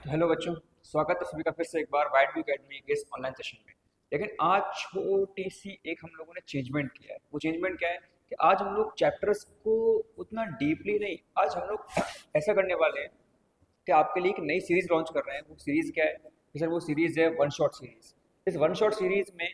तो हेलो बच्चों, स्वागत है सभी का फिर से एक बार वाइट व्यू अकेडमी के इस ऑनलाइन सेशन में। लेकिन आज छोटी सी एक हम लोगों ने चेंजमेंट किया है। वो चेंजमेंट क्या है कि आज हम लोग चैप्टर्स को उतना डीपली नहीं, आज हम लोग ऐसा करने वाले हैं कि आपके लिए एक नई सीरीज लॉन्च कर रहे हैं। वो सीरीज क्या है कि सर वो सीरीज है वन शॉट सीरीज। इस वन शॉट सीरीज में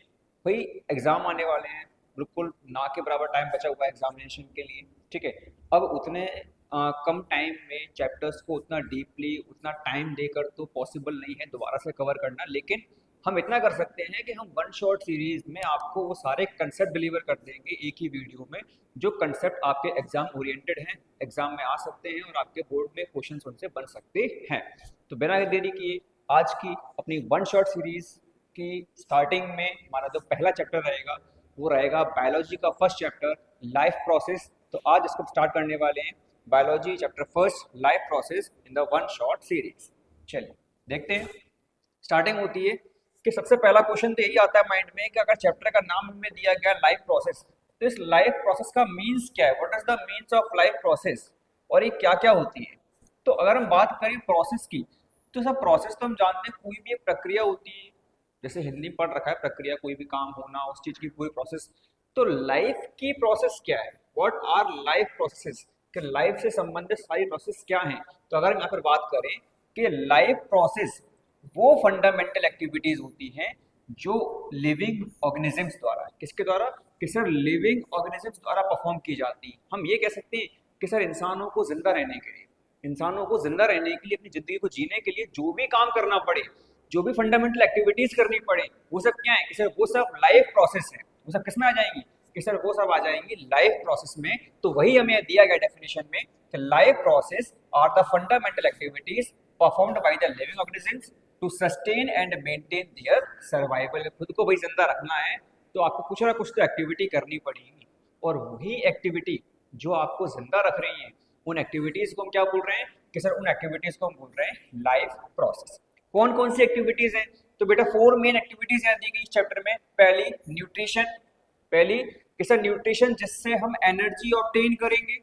भाई एग्जाम आने वाले हैं, बिल्कुल ना के बराबर टाइम बचा हुआ है एग्जामिनेशन के लिए। ठीक है, अब उतने कम टाइम में चैप्टर्स को उतना डीपली उतना टाइम देकर तो पॉसिबल नहीं है दोबारा से कवर करना। लेकिन हम इतना कर सकते हैं कि हम वन शॉट सीरीज में आपको वो सारे कंसेप्ट डिलीवर कर देंगे एक ही वीडियो में, जो कंसेप्ट आपके एग्जाम ओरिएंटेड हैं, एग्जाम में आ सकते हैं और आपके बोर्ड में क्वेश्चन उनसे बन सकते हैं। तो बिना देरी किए आज की अपनी वन शॉट सीरीज की स्टार्टिंग में हमारा जो पहला चैप्टर रहेगा वो रहेगा बायोलॉजी का फर्स्ट चैप्टर, लाइफ प्रोसेस। तो आज इसको स्टार्ट करने वाले हैं biology chapter first, life process in the one shot series. चलिए देखते हैं। स्टार्टिंग होती है कि सबसे पहला क्वेश्चन तो यही आता है माइंड में कि अगर चैप्टर का नाम हमें दिया गया लाइफ प्रोसेस, तो इस लाइफ प्रोसेस का मीन्स क्या है, what is the means of life process, और ये क्या क्या होती है। तो अगर हम बात करें प्रोसेस की, तो सब प्रोसेस तो हम जानते हैं कोई भी एक प्रक्रिया होती है, जैसे हिंदी में पढ़ रखा है प्रक्रिया, कोई भी काम होना, उस चीज की पूरी प्रोसेस। तो लाइफ की प्रोसेस क्या है, व्हाट आर लाइफ प्रोसेस, कि लाइफ से संबंधित सारी प्रोसेस क्या हैं। तो अगर हम यहाँ पर बात करें कि लाइफ प्रोसेस वो फंडामेंटल एक्टिविटीज होती हैं जो लिविंग ऑर्गेनिजम्स द्वारा, किसके द्वारा, कि सर लिविंग ऑर्गेनिजम्स द्वारा परफॉर्म की जाती है। हम ये कह सकते हैं कि सर इंसानों को जिंदा रहने के लिए, इंसानों को जिंदा रहने के लिए, अपनी जिंदगी को जीने के लिए जो भी काम करना पड़े, जो भी फंडामेंटल एक्टिविटीज करनी पड़े, वो सब क्या है कि सर वो सब लाइफ प्रोसेस है। वो सब किसमें आ जाएंगी कि सर वो सब आ जाएंगी लाइफ प्रोसेस में। तो वही हमें दिया गया डेफिनेशन में कि life process are the fundamental activities performed by the living organisms to sustain and maintain their survival. खुद को भाई जिंदा रखना है तो आपको कुछ ना कुछ तो एक्टिविटी करनी पड़ेगी, और वही एक्टिविटी जो आपको जिंदा रख रही है, उन एक्टिविटीज को हम क्या बोल रहे हैं कि सर उन एक्टिविटीज को हम बोल रहे हैं लाइफ प्रोसेस। कौन कौन सी एक्टिविटीज हैं, तो बेटा 4 मेन एक्टिविटीज यहाँ दी गई इस चैप्टर में। पहली न्यूट्रिशन, पहली कि सर न्यूट्रिशन जिससे हम एनर्जी ऑब्टेन करेंगे।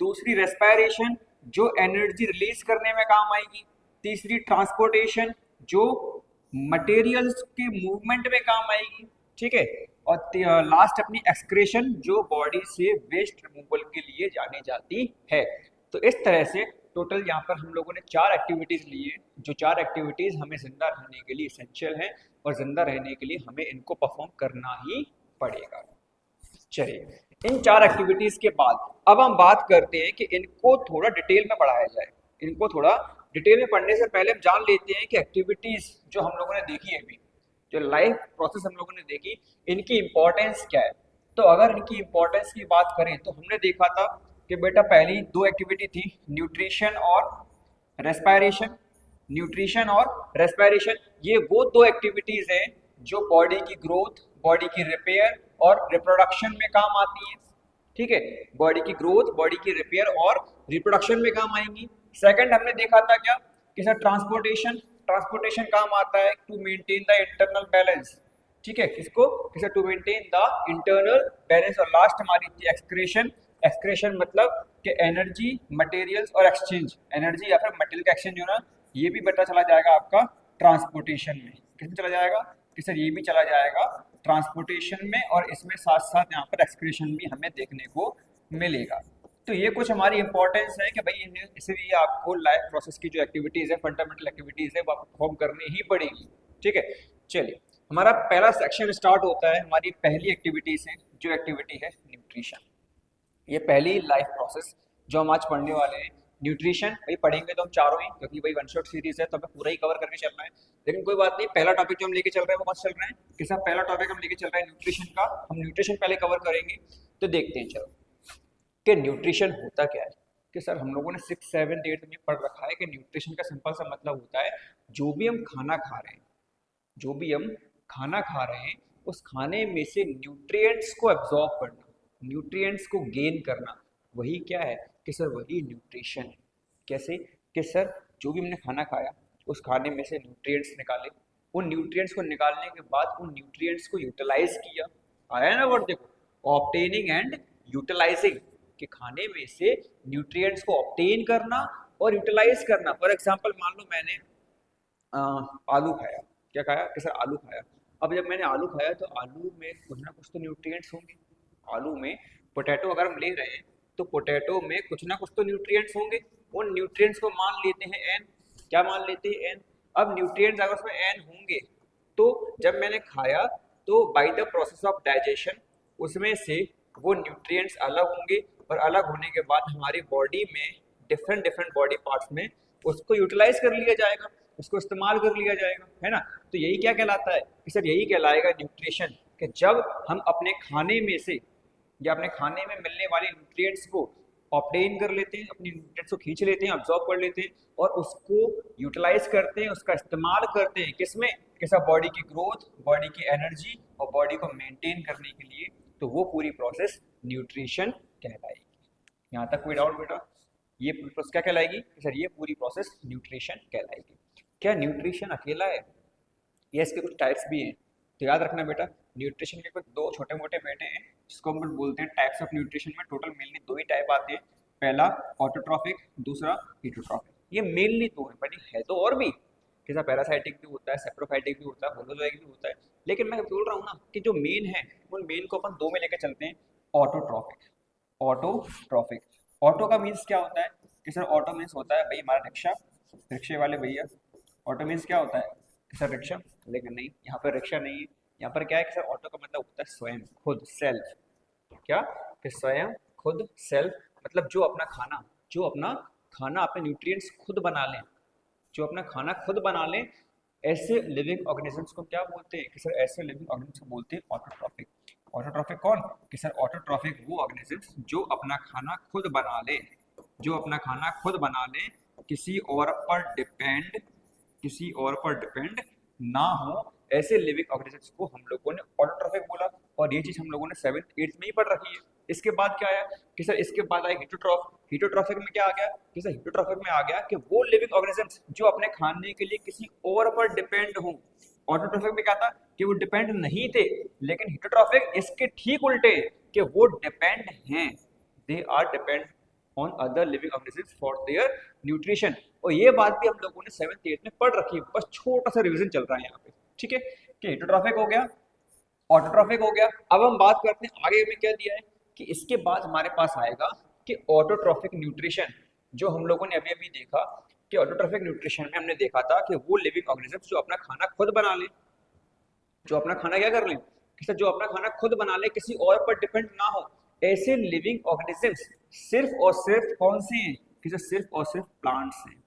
दूसरी रेस्पिरेशन, जो एनर्जी रिलीज करने में काम आएगी। तीसरी ट्रांसपोर्टेशन, जो मटेरियल्स के मूवमेंट में काम आएगी। ठीक है, और लास्ट अपनी एक्सक्रेशन, जो बॉडी से वेस्ट रिमूवल के लिए जानी जाती है। तो इस तरह से टोटल यहाँ पर हम लोगों ने 4 एक्टिविटीज ली है, जो 4 एक्टिविटीज हमें जिंदा रहने के लिए इसेंशियल है, और जिंदा रहने के लिए हमें इनको परफॉर्म करना ही पड़ेगा। चलिए, इन 4 एक्टिविटीज के बाद अब हम बात करते हैं कि इनको थोड़ा डिटेल में पढ़ाया जाए। इनको थोड़ा डिटेल में पढ़ने से पहले हम जान लेते हैं कि एक्टिविटीज जो हम लोगों ने देखी है अभी, जो लाइफ प्रोसेस हम लोगों ने देखी, इनकी इंपॉर्टेंस क्या है। तो अगर इनकी इंपॉर्टेंस की बात करें तो हमने देखा था कि बेटा पहली 2 एक्टिविटी थी न्यूट्रिशन और रेस्पिरेशन। न्यूट्रिशन और रेस्पिरेशन ये वो 2 एक्टिविटीज हैं जो बॉडी की ग्रोथ, बॉडी की रिपेयर और रिप्रोडक्शन में काम आती है। ठीक है, बॉडी की ग्रोथ, बॉडी की रिपेयर और रिप्रोडक्शन में काम आएंगी। सेकंड हमने देखा था क्या कि सर ट्रांसपोर्टेशन, ट्रांसपोर्टेशन काम आता है to maintain the internal balance. ठीक है, किसको, किसे, to maintain the internal balance. और लास्ट हमारी थी एक्सक्रेशन। एक्सक्रेशन मतलब कि एनर्जी, मटेरियल्स और एक्सचेंज, एनर्जी या फिर मटेरियल का एक्सचेंज होना, ये भी पता चला जाएगा आपका ट्रांसपोर्टेशन में। किसमें चला जाएगा कि सर ये भी चला जाएगा ट्रांसपोर्टेशन में, और इसमें साथ साथ यहाँ पर एक्सक्रेशन भी हमें देखने को मिलेगा। तो ये कुछ हमारी इंपॉर्टेंस है कि भाई इसलिए आपको लाइफ प्रोसेस की जो एक्टिविटीज़ है, फंडामेंटल एक्टिविटीज़ है, वो आपको परफॉर्म करनी ही पड़ेगी। ठीक है, चलिए हमारा पहला सेक्शन स्टार्ट होता है। हमारी पहली एक्टिविटीज़ है, जो एक्टिविटी है न्यूट्रिशन। ये पहली लाइफ प्रोसेस जो हम आज पढ़ने वाले हैं। न्यूट्रिशन भाई पढ़ेंगे तो हम चारों ही, क्योंकि भाई वन शॉट सीरीज है तो हमें पूरा ही कवर करके चलना है। लेकिन कोई बात नहीं, पहला टॉपिक जो हम लेके चल रहे हैं वो कौन चल रहा है कि सर पहला टॉपिक हम लेके चल रहे हैं न्यूट्रिशन का। हम न्यूट्रिशन पहले कवर करेंगे। तो देखते हैं चलो कि न्यूट्रिशन होता क्या है। कि सर हम लोगों ने 6, 7, 8 में पढ़ रखा है कि न्यूट्रिशन का सिंपल सा मतलब होता है जो भी हम खाना खा रहे हैं, जो भी हम खाना खा रहे हैं उस खाने में से न्यूट्रिएंट्स को एब्जॉर्ब करना, न्यूट्रिएंट्स को गेन करना, वही क्या है कि सर वही न्यूट्रिशन है। कैसे कि सर जो भी हमने खाना खाया उस खाने में से न्यूट्रिएंट्स निकाले, उन न्यूट्रिएंट्स को निकालने के बाद उन न्यूट्रिएंट्स को यूटिलाइज किया। आया ना वर्ड, देखो ऑब्टेनिंग एंड यूटिलाइजिंग, कि खाने में से न्यूट्रिएंट्स को ऑब्टेन करना और यूटिलाइज करना। फॉर एग्जांपल मान लो मैंने आलू खाया। क्या खाया कि सर आलू खाया। अब जब मैंने आलू खाया तो आलू में कुछ ना कुछ तो न्यूट्रिएंट्स होंगे। आलू में पोटैटो अगर हम ले रहे हैं तो पोटैटो में कुछ ना कुछ तो न्यूट्रिएंट्स होंगे। उन न्यूट्रिएंट्स को मान लेते हैं एन। क्या मान लेते हैं एन। अब न्यूट्रिएंट्स अगर उसमें एन होंगे तो जब मैंने खाया तो by the process of digestion उसमें से वो न्यूट्रिएंट्स अलग होंगे और अलग होने के बाद हमारी बॉडी में डिफरेंट डिफरेंट बॉडी पार्ट्स में उसको यूटिलाइज कर लिया जाएगा, उसको इस्तेमाल कर लिया जाएगा, है ना। तो यही क्या कहलाता है कि सर यही कहलाएगा न्यूट्रिशन, कि जब हम अपने खाने में से या अपने खाने में मिलने वाले न्यूट्रिएंट्स को ऑब्टेन कर लेते हैं, अपनी न्यूट्रिएंट्स को खींच लेते हैं, ऑब्जॉर्व कर लेते हैं और उसको यूटिलाइज करते हैं, उसका इस्तेमाल करते हैं किसमें, किसा बॉडी की ग्रोथ, बॉडी की एनर्जी और बॉडी को मेंटेन करने के लिए, तो वो पूरी प्रोसेस न्यूट्रिशन कहलाएगी। यहाँ तक कोई डाउट बेटा। ये प्रोसेस क्या कहलाएगी सर, ये पूरी प्रोसेस न्यूट्रिशन कहलाएगी। क्या न्यूट्रिशन अकेला है या इसके कुछ टाइप्स भी हैं। तो याद रखना बेटा, न्यूट्रिशन के कुछ दो छोटे मोटे बेटे हैं जिसको हम बोलते हैं टाइप्स ऑफ न्यूट्रिशन। में टोटल मेनली दो ही टाइप आते हैं, पहला ऑटोट्रॉफिक, दूसरा हीटोट्रॉफिक। ये मेनली दो है, बट है तो और भी, जैसा पैरासाइटिक भी होता है, सेप्रोफाइटिक भी होता है, होलोजोइक भी होता है, लेकिन मैं बोल रहा हूँ ना कि जो मेन है उन मेन को अपन दो में लेकर चलते हैं। Autotrophic, autotrophic. ऑटो का मीन्स क्या होता है कि सर ऑटो मीन्स होता है भाई हमारा रिक्शा, रिक्शे वाले भैया। ऑटो मीन्स क्या होता है कि सर रिक्शा, लेकिन नहीं, यहाँ पर रिक्शा नहीं है। यहाँ पर क्या है कि सर ऑटो का मतलब होता है स्वयं, खुद, सेल्फ। क्या कि स्वयं, खुद, सेल्फ, मतलब जो अपना खाना, जो अपना खाना अपने न्यूट्रिएंट्स खुद बना लें, जो अपना खाना खुद बना लें, ऐसे लिविंग ऑर्गेनिजम्स को क्या बोलते हैं कि सर ऐसे लिविंग ऑर्गेनिजम्स को बोलते हैं ऑटोट्रॉफिक। ऑटोट्रॉफिक कौन कि सर ऑटोट्रॉफिक वो ऑर्गेनिजम्स जो अपना खाना खुद बना ले, जो अपना खाना खुद बना ले, किसी और पर डिपेंड, किसी और पर डिपेंड ना हो, ऐसे लिविंग ऑर्गेनिजम्स को हम लोगों ने ऑटोट्रॉफिक बोला। और ये चीज हम लोगों ने 7th 8th में ही पढ़ रखी है। इसके बाद क्या आया कि सर इसके बाद आया हीटोट्रॉफ। हीटोट्रॉफिक में क्या आ गया कि सर हीटोट्रॉफिक में आ गया कि वो लिविंग ऑर्गेनिजम्स जो अपने खाने के लिए किसी और पर डिपेंड हो। ऑटोट्रॉफिक में क्या था कि वो डिपेंड नहीं थे, लेकिन हीटोट्रॉफिक इसके ठीक उल्टे कि वो डिपेंड हैं, they are depend on other living organisms for their nutrition. और ये बात भी हम लोगों ने 7th 8th में पढ़ रखी है, बस छोटा सा रिवीजन चल रहा है यहाँ पे, ठीक है। कि हीटोट्रॉफिक हो गया, ऑटोट्रॉफिक हो गया। अब हम बात करते हैं आगे में क्या दिया है कि इसके बाद हमारे पास आएगा कि ऑटोट्रॉफिक न्यूट्रिशन, जो हम लोगों ने अभी अभी देखा कि ऑटोट्रॉफिक न्यूट्रिशन में हमने देखा था कि वो लिविंग ऑर्गेनिजम्स जो अपना खाना खुद बना ले, जो अपना खाना क्या कर ले कि जो अपना खाना खुद बना ले, किसी और पर डिपेंड ना हो, ऐसे लिविंग ऑर्गेनिजम्स सिर्फ और सिर्फ कौन से हैं कि सिर्फ और सिर्फ प्लांट्स हैं।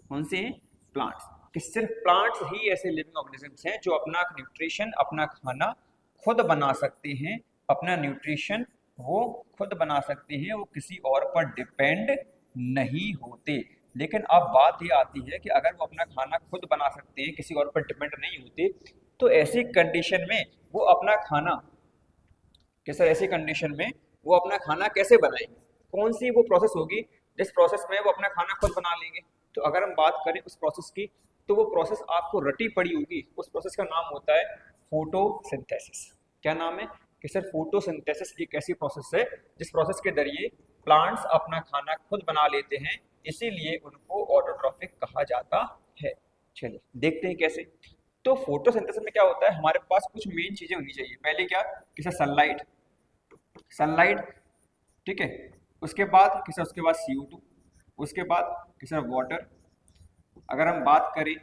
कौन से हैं? प्लांट्स। कि सिर्फ प्लांट्स ही ऐसे लिविंग ऑर्गेनिजम्स हैं जो अपना न्यूट्रिशन, अपना खाना खुद बना सकते हैं, अपना न्यूट्रिशन वो खुद बना सकते हैं, वो किसी और पर डिपेंड नहीं होते। लेकिन अब बात ये आती है कि अगर वो अपना खाना खुद बना सकते हैं, किसी और पर डिपेंड नहीं होते, तो ऐसी कंडीशन में वो अपना खाना, कि सर ऐसी कंडीशन में वो अपना खाना कैसे बनाएंगे, कौन सी वो प्रोसेस होगी जिस प्रोसेस में वो अपना खाना खुद बना लेंगे। तो अगर हम बात करें उस प्रोसेस की, तो वो प्रोसेस आपको रटी पड़ी होगी। उस प्रोसेस का नाम होता है फोटोसिंथेसिस। क्या नाम है कि सर फोटोसिंथेसिस एक ऐसी प्रोसेस है जिस प्रोसेस के जरिए प्लांट्स अपना खाना खुद बना लेते हैं, इसीलिए उनको ऑटोट्रॉफिक कहा जाता है। चलिए देखते हैं कैसे। तो फोटोसिंथेसिस में क्या होता है, हमारे पास कुछ मेन चीजें होनी चाहिए। पहले क्या कि सर सनलाइट, सनलाइट, ठीक है। उसके बाद कि सर उसके बाद CO2, उसके बाद कि सर वाटर। अगर हम बात करें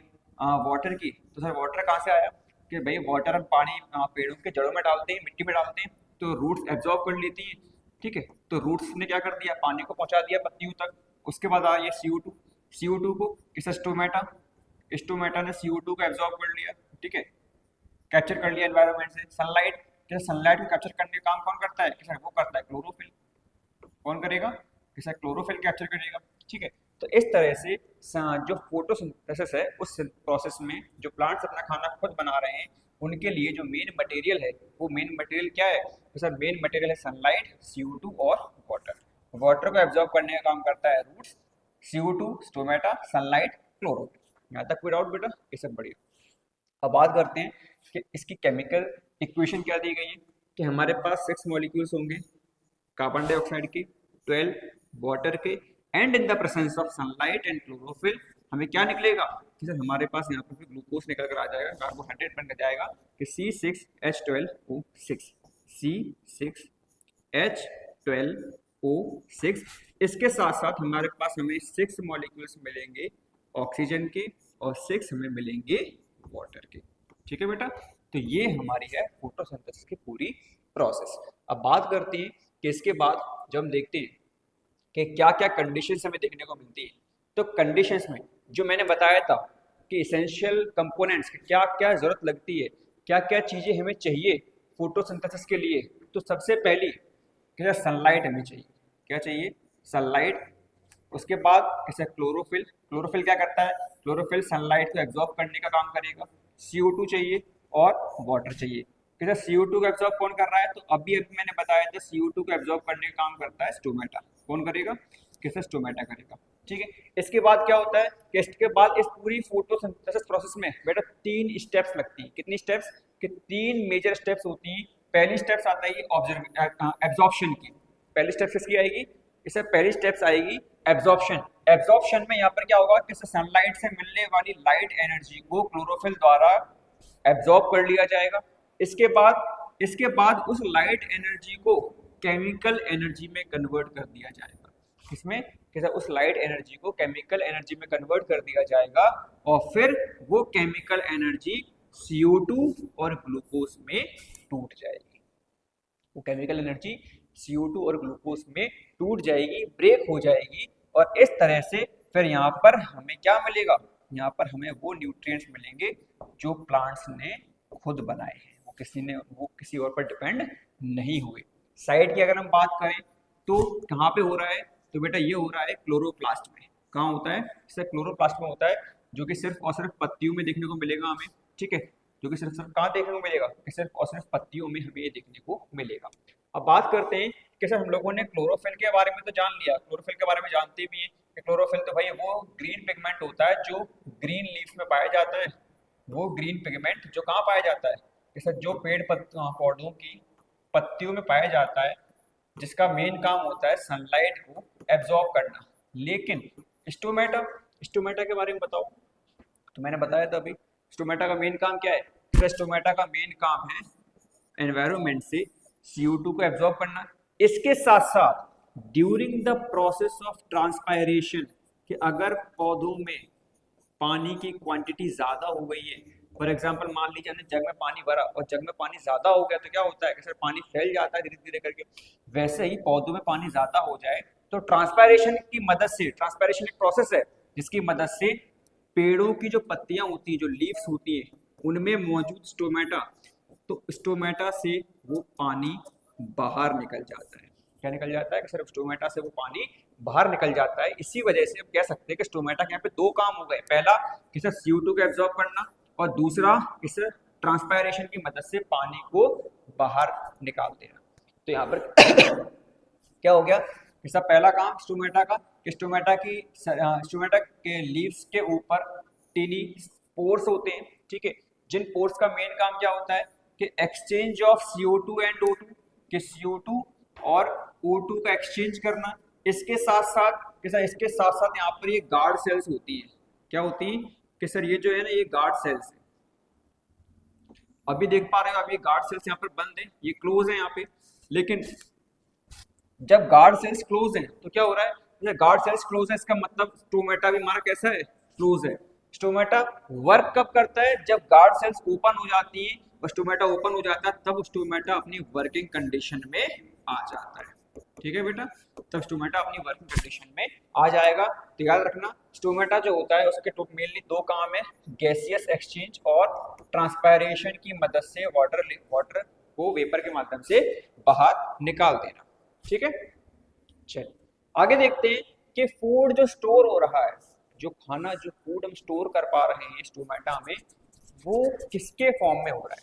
वाटर की, तो सर वाटर कहाँ से आया कि भाई वाटर हम पानी पेड़ों के जड़ों में डालते हैं, मिट्टी में डालते हैं, तो रूट्स एब्जॉर्ब कर लेती हैं, ठीक है। तो रूट्स ने क्या कर दिया, पानी को पहुंचा दिया पत्तियों तक। उसके बाद आया CO2, CO2 को किस स्टोमेटा, स्टोमेटा ने CO2 को एब्जॉर्ब कर लिया, ठीक है, कैप्चर कर लिया एनवायरनमेंट से। सनलाइट, कि सनलाइट को कैप्चर करने का काम कौन करता है कि सर वो करता है क्लोरोफिल। कौन करेगा कि सर क्लोरोफिल कैप्चर करेगा, ठीक है। तो इस तरह से जो फोटोसिंथेसिस है उस प्रोसेस में जो प्लांट्स अपना खाना खुद बना रहे हैं, उनके लिए जो मेन मटेरियल है, वो मेन मटेरियल क्या है तो सर मेन मटेरियल है सनलाइट, CO2 और वाटर। वाटर को एब्जॉर्ब करने का काम करता है roots, CO2 stomata, sunlight, chlorophyll. यहाँ तक कोई डाउट बेटा? ये सब बढ़िया। अब बात करते हैं कि इसकी केमिकल इक्वेशन क्या दी गई है कि हमारे पास 6 मॉलिक्यूल्स होंगे कार्बन डाइऑक्साइड के, 12 वाटर के, and in the presence of sunlight and chlorophyll हमें क्या निकलेगा कि सर हमारे पास यहाँ पर ग्लूकोज निकल कर आ जाएगा, कार्बोहाइड्रेट बन जाएगा कि C6H12O6, C6H12O6। इसके साथ साथ हमारे पास हमें 6 मॉलिक्यूल्स मिलेंगे ऑक्सीजन के और 6 हमें मिलेंगे वाटर के। ठीक है बेटा, तो ये हमारी है फोटोसिंथेसिस की पूरी प्रोसेस। अब बात करते हैं कि इसके बाद जब हम देखते हैं कि क्या क्या कंडीशंस हमें देखने को मिलती है, तो कंडीशंस में जो मैंने बताया था कि इसेंशियल कंपोनेंट्स की क्या क्या ज़रूरत लगती है, क्या क्या चीज़ें हमें चाहिए फोटोसिंथेसिस के लिए, तो सबसे पहली क्या सनलाइट हमें चाहिए। क्या चाहिए? सनलाइट। उसके बाद कैसे क्लोरोफिल। क्लोरोफिल क्या करता है? क्लोरोफिल सनलाइट को एब्जॉर्ब करने का काम करेगा। CO2 चाहिए और वाटर चाहिए। कैसे CO2 को एब्जॉर्ब कौन कर रहा है? तो अभी अभी मैंने बताया था CO2 को एब्जॉर्ब करने का काम करता है स्टोमेटा। कौन करेगा? कैसे? स्टोमेटा करेगा। ठीक है, इसके बाद क्या होता है कि इसके बाद इस पूरी फोटोसिंथेसिस प्रोसेस में बेटा 3 स्टेप्स लगती हैं। कितनी स्टेप्स? कि 3 मेजर स्टेप्स होती हैं। पहली स्टेप्स आता है एब्जॉर्प्शन की। पहली स्टेप किसकी आएगी? इससे पहली स्टेप्स आएगी एब्जॉर्प्शन। एब्जॉर्प्शन में यहाँ पर क्या होगा कि सनलाइट से मिलने वाली लाइट एनर्जी को क्लोरोफिल द्वारा एब्जॉर्ब कर लिया जाएगा। इसके बाद उस लाइट एनर्जी को केमिकल एनर्जी में कन्वर्ट कर दिया जाएगा। किसमें? कि उस लाइट एनर्जी को केमिकल एनर्जी में कन्वर्ट कर दिया जाएगा और फिर वो केमिकल एनर्जी CO2 और ग्लूकोज में टूट जाएगी। वो केमिकल एनर्जी CO2 और ग्लूकोज में टूट जाएगी, ब्रेक हो जाएगी, और इस तरह से फिर यहाँ पर हमें क्या मिलेगा? यहाँ पर हमें वो न्यूट्रिएंट्स मिलेंगे जो प्लांट्स ने खुद बनाए हैं, वो किसी और पर डिपेंड नहीं हुए। साइड की अगर हम बात करें तो कहाँ पे हो रहा है? तो बेटा ये हो रहा है क्लोरोप्लास्ट में। कहाँ होता है? सिर्फ क्लोरोप्लास्ट में होता है, जो कि सिर्फ और सिर्फ पत्तियों में देखने को मिलेगा हमें। ठीक है, जो कि सिर्फ सिर्फ कहाँ देखने को मिलेगा? कि सिर्फ और सिर्फ पत्तियों में हमें ये देखने को मिलेगा। अब बात करते हैं कि सर हम लोगों ने क्लोरोफिल के बारे में तो जान लिया, क्लोरोफिल के बारे में जानते भी हैं कि क्लोरोफिल तो भाई वो ग्रीन पिगमेंट होता है जो ग्रीन लीफ में पाया जाता है। वो ग्रीन पिगमेंट जो कहाँ पाया जाता है? कि सर जो पौधों की पत्तियों में पाया जाता है, जिसका मेन काम होता है सनलाइट को एब्जॉर्ब करना। लेकिन स्टोमेटा, स्टोमेटा के बारे में बताओ। तो मैंने बताया था अभी स्टोमेटा का मेन काम क्या है? तो स्टोमेटा का मेन काम है एनवायरनमेंट से CO2 को एब्जॉर्ब करना। इसके साथ साथ during the process of transpiration, कि अगर पौधों में पानी की क्वांटिटी ज्यादा हो गई है, फॉर एग्जांपल मान लीजिए हमने जग में पानी भरा और जग में पानी ज्यादा हो गया, तो क्या होता है कि सर पानी फैल जाता है धीरे धीरे करके। वैसे ही पौधों में पानी ज्यादा हो जाए तो ट्रांसपायरेशन की मदद से, ट्रांसपायरेशन एक प्रोसेस है जिसकी मदद से पेड़ों की जो पत्तियां होती है, जो लीव्स होती है, उनमें मौजूद स्टोमेटा, तो स्टोमेटा से वो पानी बाहर निकल जाता है। क्या निकल जाता है? कि सिर्फ स्टोमेटा से वो पानी बाहर निकल जाता है। इसी वजह से हम कह सकते हैं कि स्टोमेटा के यहाँ पे 2 काम हो गए। पहला कि सर CO2 को एब्जॉर्ब करना, और दूसरा इस ट्रांसपायरेशन की मदद से पानी को बाहर निकाल देना। तो यहाँ पर क्या हो गया? इसका पहला काम स्टोमेटा का, कि स्टोमेटा के लीव्स के ऊपर टीनी पोर्स होते हैं। ठीक है, जिन पोर्स का मेन काम क्या होता है? कि exchange of CO2 and O2, कि CO2 और O2 का एक्सचेंज करना। इसके साथ साथ यहाँ पर ये गार्ड सेल्स होती है। क्या होती है? कि सर ये जो है ना, ये गार्ड सेल्स है। अभी देख पा रहे हो आप, ये गार्ड सेल्स यहाँ पर बंद है, ये क्लोज है यहाँ पे। लेकिन जब गार्ड सेल्स क्लोज है तो क्या हो रहा है? जब गार्ड सेल्स क्लोज है इसका मतलब स्टोमेटा भी हमारा कैसा है? क्लोज है। स्टोमेटा वर्क कब करता है? जब गार्ड सेल्स ओपन हो जाती है और स्टोमेटा ओपन हो जाता है, तब स्टोमेटा अपनी वर्किंग कंडीशन में आ जाता है। ठीक है बेटा, तब स्टोमेटा अपनी वर्किंग कंडीशन में आ जाएगा। तो याद रखना स्टोमेटा जो होता है उसके मेनली 2 काम है, गैसियस एक्सचेंज और ट्रांसपायरेशन की मदद से वाटर को वेपर के माध्यम से बाहर निकाल देना। ठीक है, चलिए आगे देखते हैं कि फूड जो स्टोर हो रहा है, जो फूड हम स्टोर कर पा रहे हैं स्टोमेटा में, वो किसके फॉर्म में हो रहा है।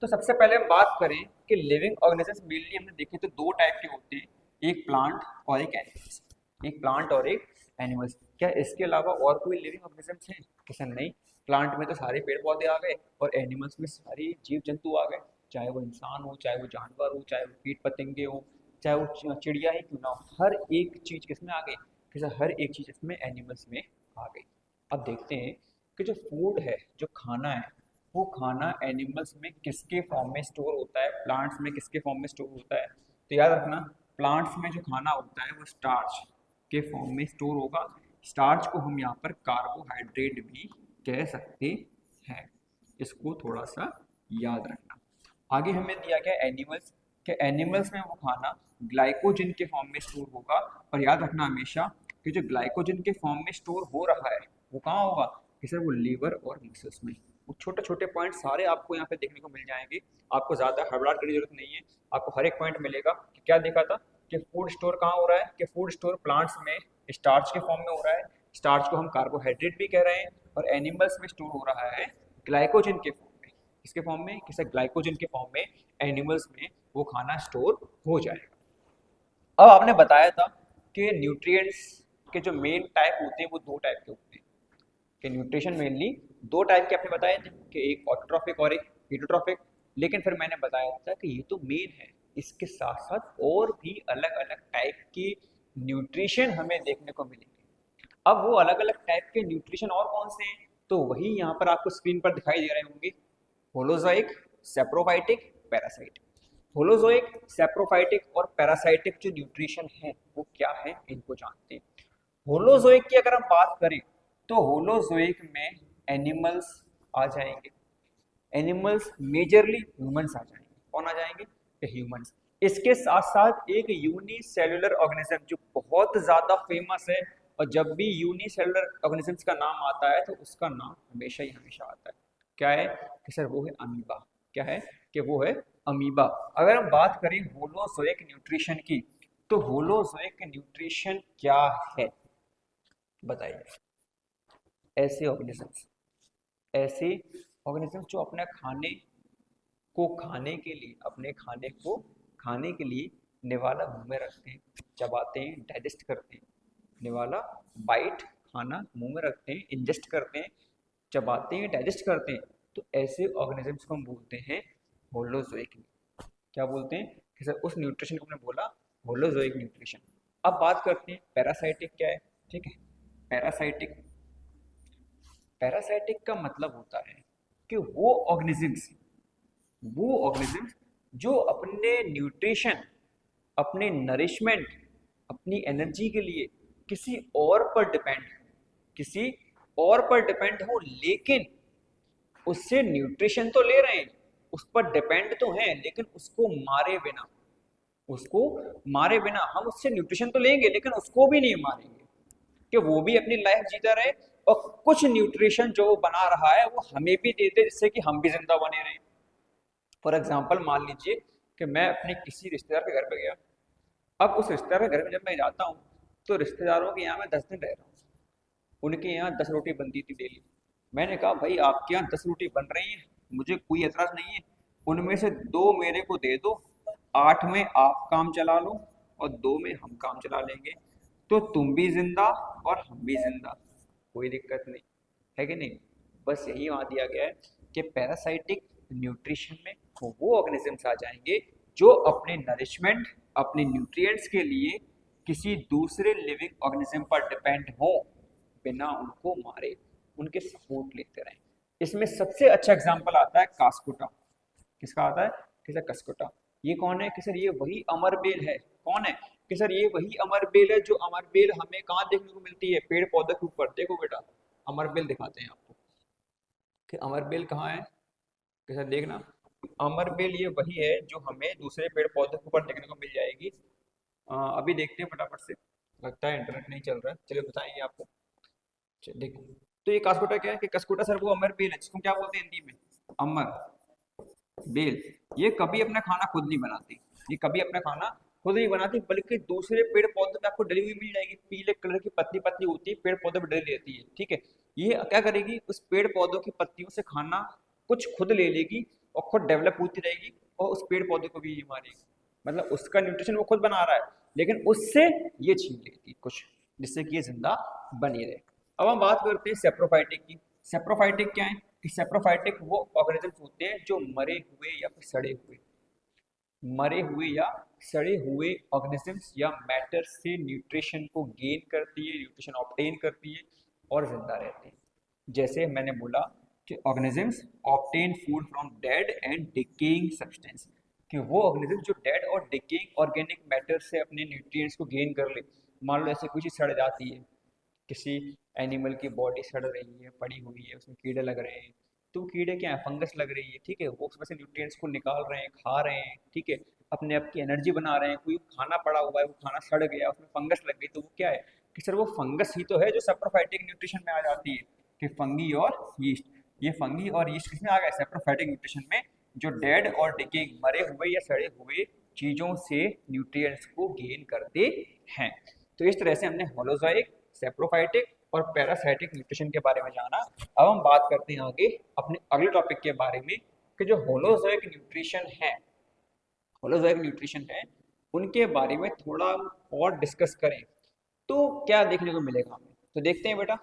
तो सबसे पहले हम बात करें कि लिविंग ऑर्गेनिजम्स मेनली हमने देखे तो 2 टाइप के होते हैं, एक प्लांट और एक एनिमल्स। एक प्लांट और एक एनिमल्स। क्या इसके अलावा और कोई लिविंग ऑर्गेनिजम्स हैं? किसान नहीं। प्लांट में तो सारे पेड़ पौधे आ गए और एनिमल्स में सारे जीव जंतु आ गए, चाहे वो इंसान हो, चाहे वो जानवर हो, चाहे वो कीट पतंगे हो, चाहे वो चिड़िया ही क्यों ना हो, हर एक चीज किसमें आ गई? कि सर हर एक चीज़ इसमें एनिमल्स में आ गई। अब देखते हैं कि जो फूड है, जो खाना है, वो खाना एनिमल्स में किसके फॉर्म में स्टोर होता है, प्लांट्स में किसके फॉर्म में स्टोर होता है। तो याद रखना, प्लांट्स में जो खाना होता है वो स्टार्च के फॉर्म में स्टोर होगा। स्टार्च को हम यहाँ पर कार्बोहाइड्रेट भी कह सकते हैं, इसको थोड़ा सा याद रखना। आगे हमें दिया गया एनिमल्स, के एनिमल्स में वो खाना ग्लाइकोजन के फॉर्म में स्टोर होगा। और याद रखना हमेशा कि जो ग्लाइकोजन के फॉर्म में स्टोर हो रहा है वो कहाँ होगा, कि सर वो लीवर और मसल्स में। वो छोटे छोटे पॉइंट सारे आपको यहाँ पे देखने को मिल जाएंगे, आपको ज़्यादा हड़बड़ाहट करने की जरूरत नहीं है, आपको हर एक पॉइंट मिलेगा। कि क्या देखा था कि फूड स्टोर कहाँ हो रहा है, कि फूड स्टोर प्लांट्स में स्टार्च के फॉर्म में हो रहा है, स्टार्च को हम कार्बोहाइड्रेट भी कह रहे हैं, और एनिमल्स में स्टोर हो रहा है ग्लाइकोजन के फॉर्म में। किसके फॉर्म में, किसी ग्लाइकोजन के फॉर्म में एनिमल्स में वो खाना स्टोर हो जाएगा। अब आपने बताया था कि न्यूट्रिएंट्स के जो मेन टाइप होते हैं वो दो टाइप के होते हैं, कि न्यूट्रिशन मेनली दो टाइप के आपने बताए थे, कि एक ऑटोट्रॉफिक और एक हीटोट्रॉफिक। लेकिन फिर मैंने बताया था कि ये तो मेन है, इसके साथ साथ और भी अलग अलग टाइप की न्यूट्रिशन हमें देखने को मिलेंगे। अब वो अलग अलग टाइप के न्यूट्रिशन और कौन से हैं, तो वही यहाँ पर आपको स्क्रीन पर दिखाई दे रहे होंगे। Holozoic, saprophytic, parasitic. Holozoic, saprophytic और पैरासाइटिक जो न्यूट्रिशन है वो क्या है, इनको जानते हैं। होलोजोइक की अगर हम बात करें तो होलोजोइक में एनिमल्स आ जाएंगे, एनिमल्स मेजरली ह्यूमंस आ जाएंगे। कौन आ जाएंगे, ह्यूमंस। इसके साथ साथ एक यूनिसेलुलर ऑर्गेनिज्म जो बहुत ज्यादा फेमस है, और जब भी यूनिसेलुलर ऑर्गेनिजम्स का नाम आता है तो उसका नाम हमेशा ही हमेशा आता है, क्या है, कि सर वो है अमीबा। क्या है, कि वो है अमीबा। अगर हम बात करें होलोजोइक न्यूट्रिशन की, तो होलोजोइक न्यूट्रिशन क्या है बताइए। ऐसे ऑर्गेनिजम्स जो अपने खाने को खाने के लिए, अपने खाने को खाने के लिए निवाला मुंह में रखते हैं, चबाते हैं, डाइजेस्ट करते हैं। निवाला, बाइट, खाना मुंह में रखते हैं, इंजेस्ट करते हैं, चबाते हैं, डाइजेस्ट करते हैं। तो ऐसे ऑर्गेनिजम्स को हम बोलते हैं होलोजोइक। क्या बोलते हैं, कि सर उस न्यूट्रिशन को हमने बोला होलोजोइक न्यूट्रिशन। अब बात करते हैं पैरासाइटिक क्या है। ठीक है, पैरासाइटिक, पैरासाइटिक का मतलब होता है कि वो ऑर्गेनिजम्स जो अपने न्यूट्रिशन, अपने नरिशमेंट, अपनी एनर्जी के लिए किसी और पर डिपेंड हो, लेकिन उससे न्यूट्रिशन तो ले रहे हैं, उस पर डिपेंड तो हैं, लेकिन उसको मारे बिना हम उससे न्यूट्रिशन तो लेंगे लेकिन उसको भी नहीं मारेंगे, कि वो भी अपनी लाइफ जीता रहे, और कुछ न्यूट्रिशन जो बना रहा है वो हमें भी दे दे, जिससे कि हम भी जिंदा बने रहें। फॉर एग्जाम्पल मान लीजिए कि मैं अपने किसी रिश्तेदार के घर पे गया। अब उस रिश्तेदार के घर में जब मैं जाता हूँ तो रिश्तेदारों के यहाँ मैं 10 दिन रह रहा हूँ, उनके यहाँ 10 रोटी बनती थी डेली। मैंने कहा भाई आपके यहाँ 10 रोटी बन रही है, मुझे कोई एतराज नहीं है, उनमें से 2 मेरे को दे दो, 8 में आप काम चला लो और 2 में हम काम चला लेंगे, तो तुम भी जिंदा और हम भी जिंदा, कोई दिक्कत नहीं है, कि नहीं। बस यही वहाँ दिया गया है कि पैरासाइटिक न्यूट्रिशन में वो ऑर्गेनिजम्स आ जाएंगे जो अपने नरिशमेंट, अपने न्यूट्रिएंट्स के लिए किसी दूसरे लिविंग ऑर्गेनिज्म पर डिपेंड हो, बिना उनको मारे उनके सपोर्ट लेते रहें। इसमें सबसे अच्छा एग्जांपल आता है कास्कुटा। किसका आता है, किसका, कास्कुटा। ये कौन है, कि सर ये वही अमरबेल है। कौन है, कि सर ये वही अमरबेल है जो अमरबेल हमें कहाँ देखने को मिलती है, पेड़ पौधे के ऊपर। देखो बेटा अमरबेल दिखाते हैं आपको कि अमरबेल कहाँ है, कि सर देखना अमरबेल ये वही है जो हमें दूसरे पेड़ पौधे के ऊपर देखने को मिल जाएगी। अभी देखते हैं फटाफट से, लगता है इंटरनेट नहीं चल रहा है, चलिए बताएंगे आपको। देखो तो ये कास्कुटा क्या है, कि कास्कुटा सर वो अमरबेल है जिसको क्या बोलते हैं हिंदी में, अमर बेल। ये कभी अपना खाना खुद नहीं बनाती, ये कभी अपना खाना खुद नहीं बनाती, बल्कि दूसरे पेड़ पौधे पे आपको डली हुई मिल जाएगी। पीले कलर की पत्ती पत्ती होती है, पेड़ पौधे पे डली रहती है। ठीक है, ये क्या करेगी, उस पेड़ पौधों की पत्तियों से खाना कुछ खुद ले लेगी और खुद डेवलप होती रहेगी, और उस पेड़ पौधे को भी ये मारेगी। मतलब उसका न्यूट्रिशन वो खुद बना रहा है, लेकिन उससे ये छीन लेती कुछ, जिससे कि ये जिंदा बनी रहे। अब हम बात करते हैं सेप्रोफाइटिक की। सेप्रोफाइटिक क्या है, कि सेप्रोफाइटिक वो ऑर्गेनिजम्स होते हैं जो मरे हुए या फिर सड़े हुए, मरे हुए या सड़े हुए ऑर्गेनिजम्स या मैटर से न्यूट्रिशन को गेन करती है, न्यूट्रिशन ऑब्टेन करती है और जिंदा रहती है। जैसे मैंने बोला कि organisms obtain food from dead and decaying substance, कि वो ऑर्गेनिज्म जो डेड और डिकेइंग ऑर्गेनिक मैटर से अपने न्यूट्रिएंट्स को गेन कर ले। मान लो ऐसे कुछ चीज़ सड़ जाती है, किसी एनिमल की बॉडी सड़ रही है, पड़ी हुई है, उसमें कीड़े लग रहे हैं, तो कीड़े क्या है, फंगस लग रही है, ठीक है, वो उसमें से न्यूट्रिएंट्स को निकाल रहे हैं, खा रहे हैं, ठीक है, अपने आप की एनर्जी बना रहे हैं। कोई खाना पड़ा हुआ है, वो खाना सड़ गया, उसमें फंगस लग गई, तो वो क्या है कि सर वो फंगस ही तो है जो सेप्रोफाइटिक न्यूट्रिशन में आ जाती है, कि फंगी और यीस्ट। ये फंगी और यीस्ट किसमें आ गया, सेप्रोफाइटिक न्यूट्रिशन में, जो डेड और डिकेइंग मरे हुए या सड़े हुए चीज़ों से न्यूट्रिएंट्स को गेन करते हैं। तो इस तरह से हमने होलोजोइक, सेप्रोफाइटिक और पैरासाइटिक न्यूट्रिशन के बारे में जाना। अब हम बात करते हैं आगे अपने अगले टॉपिक के बारे में कि जो होलोजोइक न्यूट्रिशन है, होलोजोइक न्यूट्रिशन है, उनके बारे में थोड़ा और डिस्कस करें तो क्या देखने को मिलेगा हमें। तो देखते हैं बेटा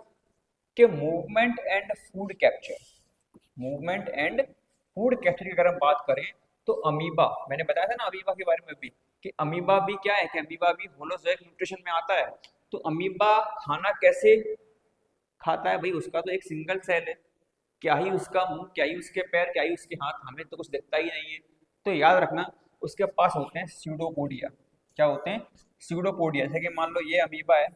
कि movement and food capture, movement and food capture की अगर हम बात करें तो अमीबा, मैंने बताया था ना अमीबा के बारे में भी, कि अमीबा भी क्या है, कि अमीबा भी होलोजोइक न्यूट्रिशन में आता है। तो अमीबा खाना कैसे खाता है भाई, उसका तो एक सिंगल सेल है, क्या ही उसका मुंह, क्या ही उसके पैर, क्या ही उसके हाथ, हमें तो कुछ दिखता ही नहीं है। तो याद रखना उसके पास होते हैं स्यूडोपोडिया। क्या होते हैं, स्यूडोपोडिया। जैसे कि मान लो ये अमीबा है,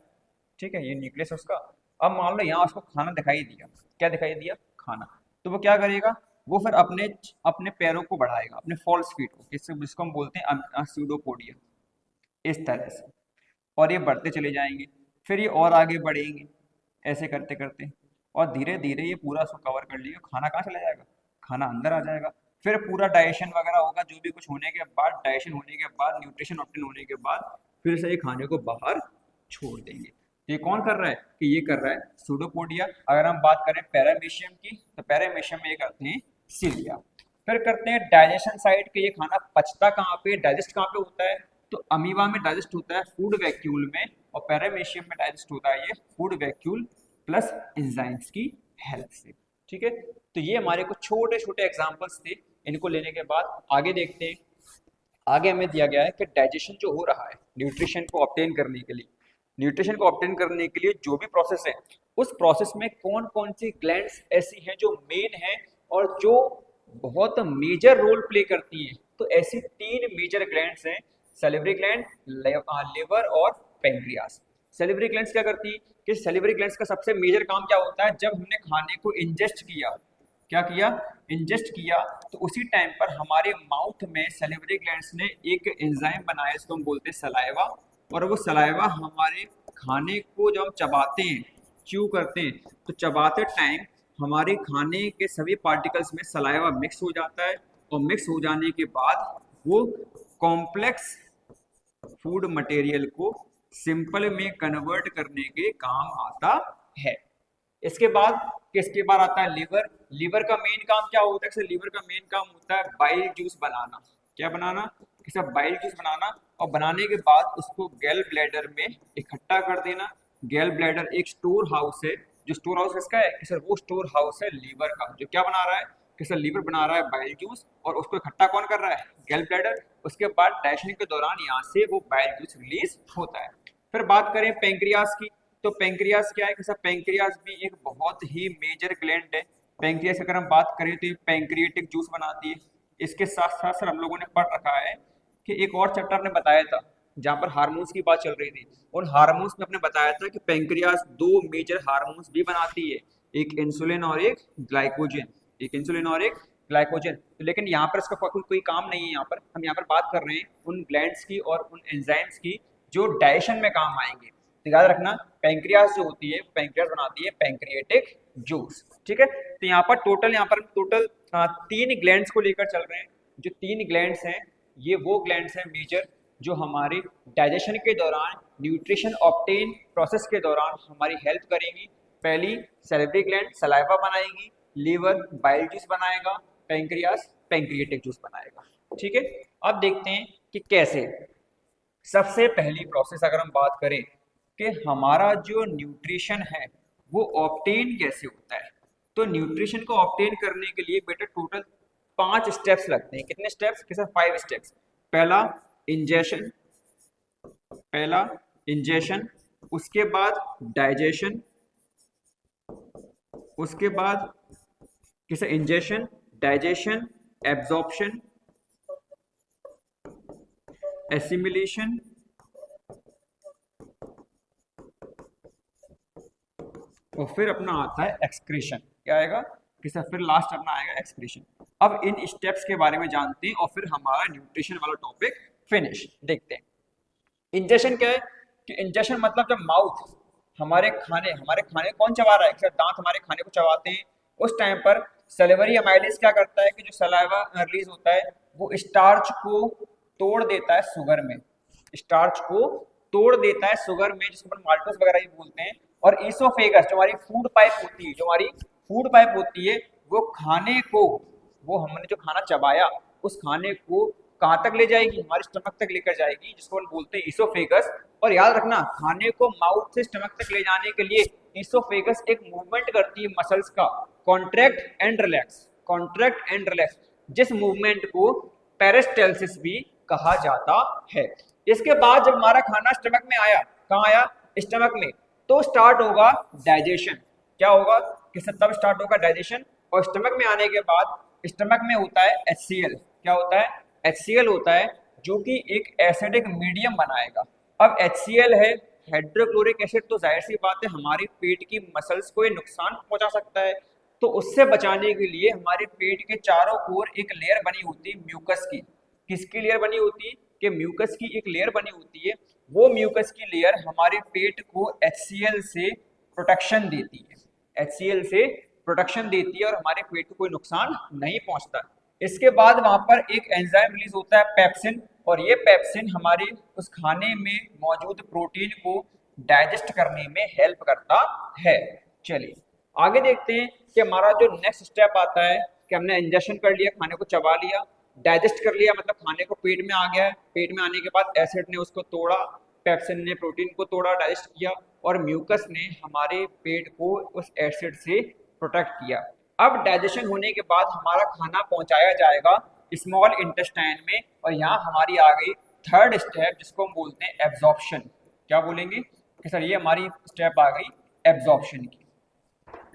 ठीक है, ये न्यूक्लियस उसका। अब मान लो यहाँ उसको खाना दिखाई दिया, क्या दिखाई दिया, खाना। तो वो क्या करेगा, वो फिर अपने अपने पैरों को बढ़ाएगा, अपने फॉल्स फीट को, जिसको हम बोलते हैं स्यूडोपोडिया, इस तरह से। और ये बढ़ते चले जाएंगे, फिर ये और आगे बढ़ेंगे ऐसे करते करते, और धीरे धीरे ये पूरा उसको कवर कर लिया, खाना कहाँ चला जाएगा, खाना अंदर आ जाएगा। फिर पूरा डाइजेशन वगैरह होगा, जो भी कुछ होने के बाद, डाइजेशन होने के बाद, न्यूट्रिशन ऑब्टेन होने के बाद, फिर से ये खाने को बाहर छोड़ देंगे। तो ये कौन कर रहा है, कि ये कर रहा है सूडोपोडिया। अगर हम बात करें पैरामीशियम की, तो पैरामीशियम में ये करते हैं सीलिया। फिर करते हैं डाइजेशन साइड के, ये खाना पचता कहाँ पे, डाइजेस्ट कहाँ पे होता है, तो अमीबा में डाइजेस्ट होता है फूड वैक्यूल में, और पैरामीशियम में डाइजेस्ट होता है ये फूड वैक्यूल प्लस एंजाइम्स की हेल्प से, ठीक है। तो ये हमारे कुछ छोटे छोटे एग्जांपल्स थे, इनको लेने के बाद आगे देखते हैं। आगे हमें दिया गया है कि डाइजेशन जो हो रहा है न्यूट्रिशन को ऑब्टेन करने के लिए, न्यूट्रिशन को ऑब्टेन करने के लिए जो भी प्रोसेस है, उस प्रोसेस में कौन कौन सी ग्लैंड्स ऐसी हैं जो मेन है और जो बहुत मेजर रोल प्ले करती हैं। तो ऐसी 3 मेजर ग्लैंड्स हैं, सैलिवरी ग्लैंड, लिवर और पेंक्रियास। सैलिवरी ग्लैंड्स क्या करती है, कि सैलिवरी ग्लैंड्स का सबसे मेजर काम क्या होता है, जब हमने खाने को इंजेस्ट किया, क्या किया, इंजेस्ट किया, तो उसी टाइम पर हमारे माउथ में सैलिवरी ग्लैंड्स ने एक एंजाइम बनाया, इसको हम बोलते हैं सलाइवा। और वो सलाइवा हमारे खाने को जब हम चबाते हैं, च्यू करते हैं, तो चबाते टाइम हमारे खाने के सभी पार्टिकल्स में सलाइवा मिक्स हो जाता है, और मिक्स हो जाने के बाद वो कॉम्प्लेक्स फूड मटेरियल को सिंपल में कन्वर्ट करने के काम आता है। इसके बाद किसके बाद आता है, लिवर। लिवर का मेन काम क्या होता है, लिवर का मेन काम होता है बाइल जूस बनाना। क्या बनाना, किसी बाइल जूस बनाना, और बनाने के बाद उसको गैल ब्लैडर में इकट्ठा कर देना। गैल ब्लैडर एक स्टोर हाउस है, जो स्टोर हाउस किसका है, कि सर वो स्टोर हाउस है लीवर का, जो क्या बना रहा है, कि सर लीवर बना रहा है बाइल जूस, और उसको इकट्ठा कौन कर रहा है, गैल ब्लैडर। उसके बाद डाइजेशन के दौरान यहाँ से वो बाइल जूस रिलीज होता है। फिर बात करें पेंक्रियास की, तो पेंक्रियास क्या है, कि सर पेंक्रियास भी एक बहुत ही मेजर ग्लैंड है। पेंक्रियास अगर हम बात करें तो ये पेंक्रिएटिक जूस बनाती है। इसके साथ साथ सर हम लोगों ने पढ़ रखा है कि एक और चैप्टर आपने बताया था जहाँ पर हार्मोन्स की बात चल रही थी, उन हार्मोन्स में आपने बताया था कि पेंक्रियास 2 मेजर हार्मोन्स भी बनाती है, एक इंसुलिन और एक ग्लाइकोजन, एक इंसुलिन और एक ग्लाइकोजन। तो लेकिन यहाँ पर इसका कोई काम नहीं है, यहाँ पर हम यहाँ पर बात कर रहे हैं उन ग्लैंड्स की और उन एंजाइम्स की जो डाइजेशन में काम आएंगे। तो याद रखना पेंक्रियास जो होती है, पेंक्रियास बनाती है पेंक्रिएटिक जूस, ठीक है। तो यहाँ पर टोटल 3 ग्लैंड्स को लेकर चल रहे हैं। जो 3 ग्लैंड्स हैं, ये वो ग्लैंड्स हैं मेजर जो हमारे डाइजेशन के दौरान, न्यूट्रिशन ऑब्टेन प्रोसेस के दौरान हमारी हेल्प करेंगी। पहली सैलिवरी ग्लैंड सलाइवा बनाएगी, लीवर बाइल जूस बनाएगा, पेंक्रियास पेंक्रिएटिक जूस बनाएगा, ठीक है। अब देखते हैं कि कैसे। सबसे पहली प्रोसेस अगर हम बात करें कि हमारा जो न्यूट्रिशन है वो ऑब्टेन कैसे होता है, तो न्यूट्रिशन को ऑब्टेन करने के लिए बेटा टोटल 5 स्टेप्स लगते हैं। कितने स्टेप्स, कि सर 5 स्टेप्स। पहला इंजेशन, पहला इंजेशन, उसके बाद डाइजेशन, उसके बाद किसे इंजेशन, डाइजेशन, एब्जॉर्प्शन, एसिमिलेशन और फिर अपना आता है एक्सक्रीशन। क्या आएगा कि सर फिर लास्ट अपना आएगा एक्सक्रीशन। अब इन स्टेप्स के बारे में जानते हैं और फिर हमारा न्यूट्रिशन वाला टॉपिक फिनिश देखते हैं। इंजेशन क्या है कि इंजेशन मतलब जब माउथ हमारे खाने कौन चबा रहा है, सर दांत हमारे खाने को चबाते हैं, उस टाइम पर सलिवरी अमाइलेज क्या करता है कि जो सलाइवा रिलीज होता है वो स्टार्च को तोड़ देता है शुगर में, स्टार्च को तोड़ देता है शुगर में, जिसको अपन माल्टोस वगैरह भी बोलते हैं। और ईसोफेगस जो हमारी फूड पाइप होती है, जो हमारी फूड पाइप होती है, वो खाने को, वो हमने जो खाना चबाया उस खाने को कहाँ तक ले जाएगी, हमारे स्टमक तक लेकर जाएगी, जिसको हम बोलते हैं ईसोफेगस। और याद रखना खाने को माउथ से स्टमक तक ले जाने के लिए ईसोफेगस एक मूवमेंट करती है मसल्स का, contract and relax, contract and relax, जिस मूवमेंट को पेरिस्टाल्सिस भी कहा जाता है। इसके बाद जब हमारा खाना स्टमक में आया, कहाँ आया, स्टमक में, तो स्टार्ट होगा डाइजेशन। क्या होगा कि तब स्टार्ट होगा डाइजेशन। और स्टमक में आने के बाद स्टमक में होता है HCl। क्या होता है, HCl होता है, जो कि एक एसिडिक मीडियम बनाएगा। अब HCl है हाइड्रोक्लोरिक एसिड, तो जाहिर सी बात है हमारे पेट की मसल्स को ये नुकसान पहुंचा सकता है। तो उससे बचाने के लिए हमारे पेट के चारों ओर एक लेयर बनी होती है म्यूकस की। किसकी लेयर बनी होती है कि म्यूकस की एक लेयर बनी होती है। वो म्यूकस की लेयर हमारे पेट को HCl से प्रोटेक्शन देती है, HCl से प्रोटेक्शन देती है और हमारे पेट को कोई नुकसान नहीं पहुंचता। इसके बाद वहां पर एक एंजाइम रिलीज होता है पेप्सिन, और ये पेप्सिन हमारे उस खाने में मौजूद प्रोटीन को डाइजेस्ट करने में हेल्प करता है। चलिए आगे देखते हैं कि हमारा जो नेक्स्ट स्टेप आता है कि हमने इंजेक्शन कर लिया, खाने को चबा लिया, डाइजेस्ट कर लिया, मतलब खाने को पेट में आ गया है, पेट में आने के बाद एसिड ने उसको तोड़ा, पेप्सिन ने प्रोटीन को तोड़ा, डाइजेस्ट किया, और म्यूकस ने हमारे पेट को उस एसिड से प्रोटेक्ट किया। अब डाइजेशन होने के बाद हमारा खाना पहुंचाया जाएगा स्मॉल इंटेस्टाइन में, और यहाँ हमारी आ गई थर्ड स्टेप, जिसको हम बोलते हैं एब्जॉर्प्शन। क्या बोलेंगे कि सर ये हमारी स्टेप आ गई एब्जॉर्प्शन की।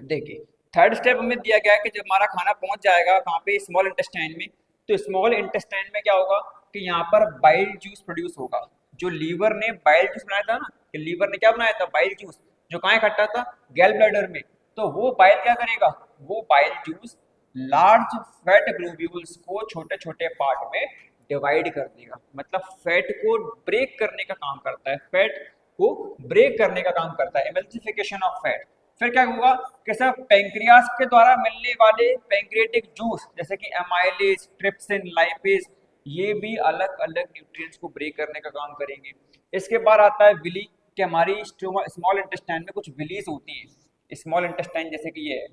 देखिए थर्ड स्टेप हमें दिया गया है कि जब हमारा खाना पहुंच जाएगा कहाँ पे, स्मॉल इंटेस्टाइन में, तो स्मॉल इंटेस्टाइन में क्या होगा कि यहाँ पर बाइल जूस प्रोड्यूस होगा। जो लीवर ने बाइल जूस बनाया था ना, कि लीवर ने क्या बनाया था, बाइल जूस, जो कहाँ इकट्ठा था, गैल ब्लैडर में। तो वो बाइल क्या करेगा, वो bile juice large fat globules को छोटे छोटे पार्ट में डिवाइड कर देगा, मतलब फैट को ब्रेक करने का काम करता है, फैट को ब्रेक करने का काम करता है, एमल्सिफिकेशन ऑफ फैट। फिर क्या होगा कि सर पेंक्रियास के द्वारा मिलने वाले पेंक्रियाटिक जूस जैसे कि एमाइलेज, ट्रिप्सिन, लाइपेज, ये भी अलग अलग न्यूट्रिएंट्स को ब्रेक करने का काम करेंगे। इसके बाद आता है विली, कि हमारी स्मॉल इंटेस्टाइन में कुछ विलीज होती है। स्मॉल इंटेस्टाइन जैसे कि ये है,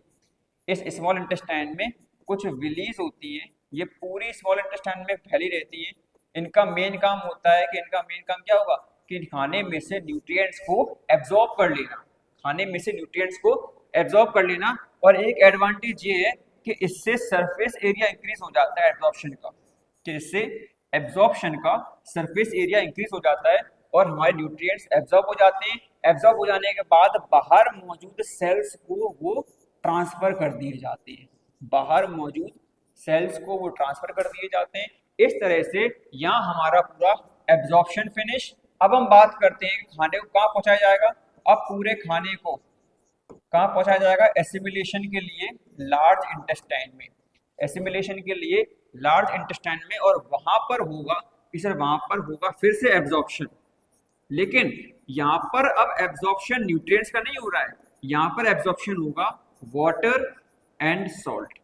इस स्मॉल इंटेस्टाइन में कुछ विलीज होती है, ये पूरी स्मॉल इंटेस्टाइन में फैली रहती है। इनका मेन काम होता है कि इनका मेन काम क्या होगा कि खाने में से न्यूट्रिएंट्स को एब्जॉर्ब कर लेना, खाने में से न्यूट्रिएंट्स को एब्जॉर्ब कर लेना। और एक एडवांटेज ये है कि इससे सरफेस एरिया इंक्रीज हो जाता है एब्जॉर्प्शन का, कि इससे एब्जॉर्प्शन का सरफेस एरिया इंक्रीज हो जाता है और हमारे न्यूट्रिएंट्स एब्जॉर्ब हो जाते हैं। एब्जॉर्ब हो जाने के बाद बाहर मौजूद सेल्स को वो ट्रांसफर कर दिए जाते हैं, बाहर मौजूद सेल्स को वो ट्रांसफर कर दिए जाते हैं। इस तरह से यहाँ हमारा पूरा एब्जॉर्प्शन फिनिश। अब हम बात करते हैं खाने को कहाँ पहुंचाया जाएगा। अब पूरे खाने को कहाँ पहुंचाया जाएगा, एसिमिलेशन के लिए लार्ज इंटेस्टाइन में, एसिमिलेशन के लिए लार्ज इंटेस्टाइन में, और वहां पर होगा फिर वहां पर होगा फिर से एब्जॉर्प्शन। लेकिन यहाँ पर अब एब्जॉर्प्शन न्यूट्रिएंट्स का नहीं हो रहा है, यहाँ पर एब्जॉर्प्शन होगा वाटर एंड सॉल्ट,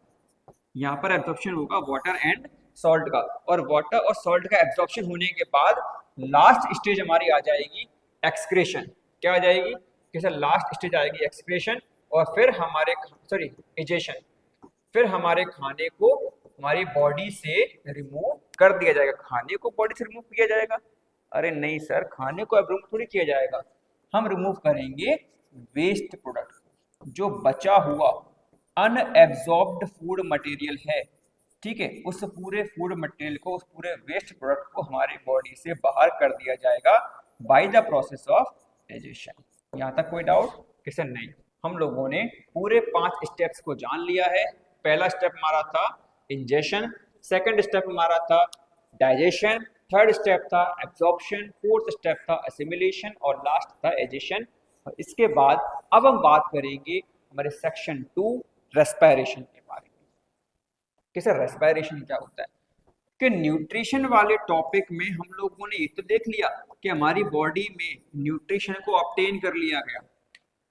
यहाँ पर एब्जॉर्प्शन होगा वाटर एंड सॉल्ट का। और वाटर और सॉल्ट का एब्जॉर्प्शन होने के बाद लास्ट स्टेज हमारी आ जाएगी एक्सक्रेशन। क्या आ जाएगी कि सर लास्ट स्टेज आएगी एक्सक्रेशन, और फिर हमारे इजेशन, फिर हमारे खाने को हमारी बॉडी से रिमूव कर दिया जाएगा। खाने को बॉडी से रिमूव किया जाएगा, अरे नहीं सर, खाने को अब रिमूव थोड़ी किया जाएगा, हम रिमूव करेंगे वेस्ट प्रोडक्ट, जो बचा हुआ अनएब्जॉर्ब्ड फूड मटेरियल है, ठीक है, उस पूरे फूड मटेरियल को, उस पूरे वेस्ट प्रोडक्ट को हमारी बॉडी से बाहर कर दिया जाएगा by the process of digestion. यहाँ तक कोई डाउट? किसे नहीं? हम लोगों ने पूरे 5 स्टेप्स को जान लिया है। पहला स्टेप हमारा था इंजेशन, सेकंड स्टेप हमारा था डाइजेशन, थर्ड स्टेप था एब्जॉर्प्शन, फोर्थ स्टेप था असिमिलेशन और लास्ट था एजेशन। और इसके बाद अब हम बात करेंगे हमारे सेक्शन 2 रेस्पिरेशन के बारे में। कैसे रेस्पिरेशन क्या होता है? कि न्यूट्रिशन वाले टॉपिक में हम लोगों ने ये तो देख लिया कि हमारी बॉडी में न्यूट्रिशन को ऑब्टेन कर लिया गया।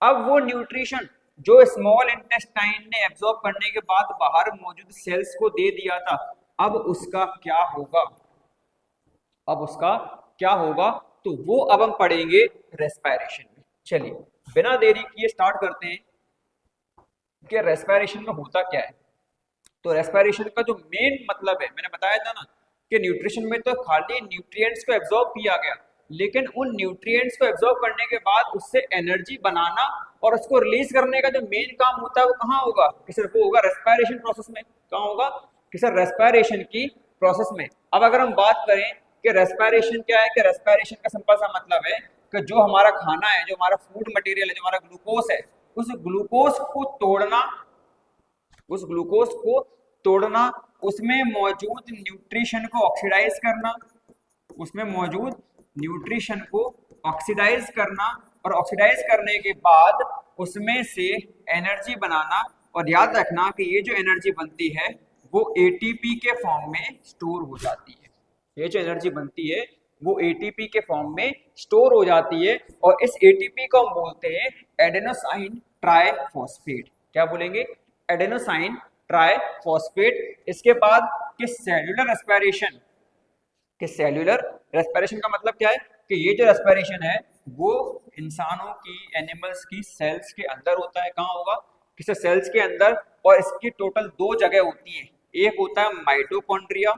अब वो न्यूट्रिशन जो स्मॉल इंटेस्टाइन ने एब्जॉर्ब करने के बाद बाहर मौजूद सेल्स को दे दिया था, अब उसका क्या होगा? अब उसका क्या होगा? तो वो अब हम पढ़ेंगे रेस्पिरेशन में। चलिए बिना देरी किए स्टार्ट करते हैं कि रेस्पिरेशन में होता क्या है। तो रेस्पिरेशन का जो मेन मतलब है, मैंने बताया था ना कि न्यूट्रिशन में तो खाली न्यूट्रिएंट्स को एब्जॉर्ब किया गया, लेकिन उन न्यूट्रिएंट्स को एब्जॉर्ब करने के बाद उससे एनर्जी बनाना और उसको रिलीज करने का जो मेन काम होता है वो कहाँ होगा? कि सिर्फ वो होगा रेस्पिरेशन प्रोसेस में। कहाँ होगा? कि सर रेस्पिरेशन की प्रोसेस में। अब अगर हम बात करें कि रेस्पिरेशन क्या है, कि रेस्पिरेशन का सिंपल सा मतलब है कि जो हमारा खाना है, जो हमारा फूड मटेरियल है, जो हमारा ग्लूकोज है, उस ग्लूकोज को तोड़ना, उस ग्लूकोज को तोड़ना, उसमें मौजूद न्यूट्रिशन को ऑक्सीडाइज करना, उसमें मौजूद न्यूट्रिशन को ऑक्सीडाइज करना और ऑक्सीडाइज करने के बाद उसमें से एनर्जी बनाना। और याद रखना कि ये जो एनर्जी बनती है वो एटीपी के फॉर्म में स्टोर हो जाती है। ये जो एनर्जी बनती है वो एटीपी के फॉर्म में स्टोर हो जाती है और इस एटीपी को हम बोलते हैं एडेनोसाइन ट्राइफॉस्फेट। क्या बोलेंगे? Adenosine triphosphate. इसके बाद कि सेल्यूलर रेस्पिरेशन, कि सेल्यूलर रेस्पिरेशन का मतलब क्या है? कि ये जो रेस्पिरेशन है वो इंसानों की, एनिमल्स की सेल्स के अंदर होता है। कहाँ होगा? किसी सेल्स के अंदर। और इसकी टोटल 2 जगह होती है। एक होता है माइटोकॉन्ड्रिया,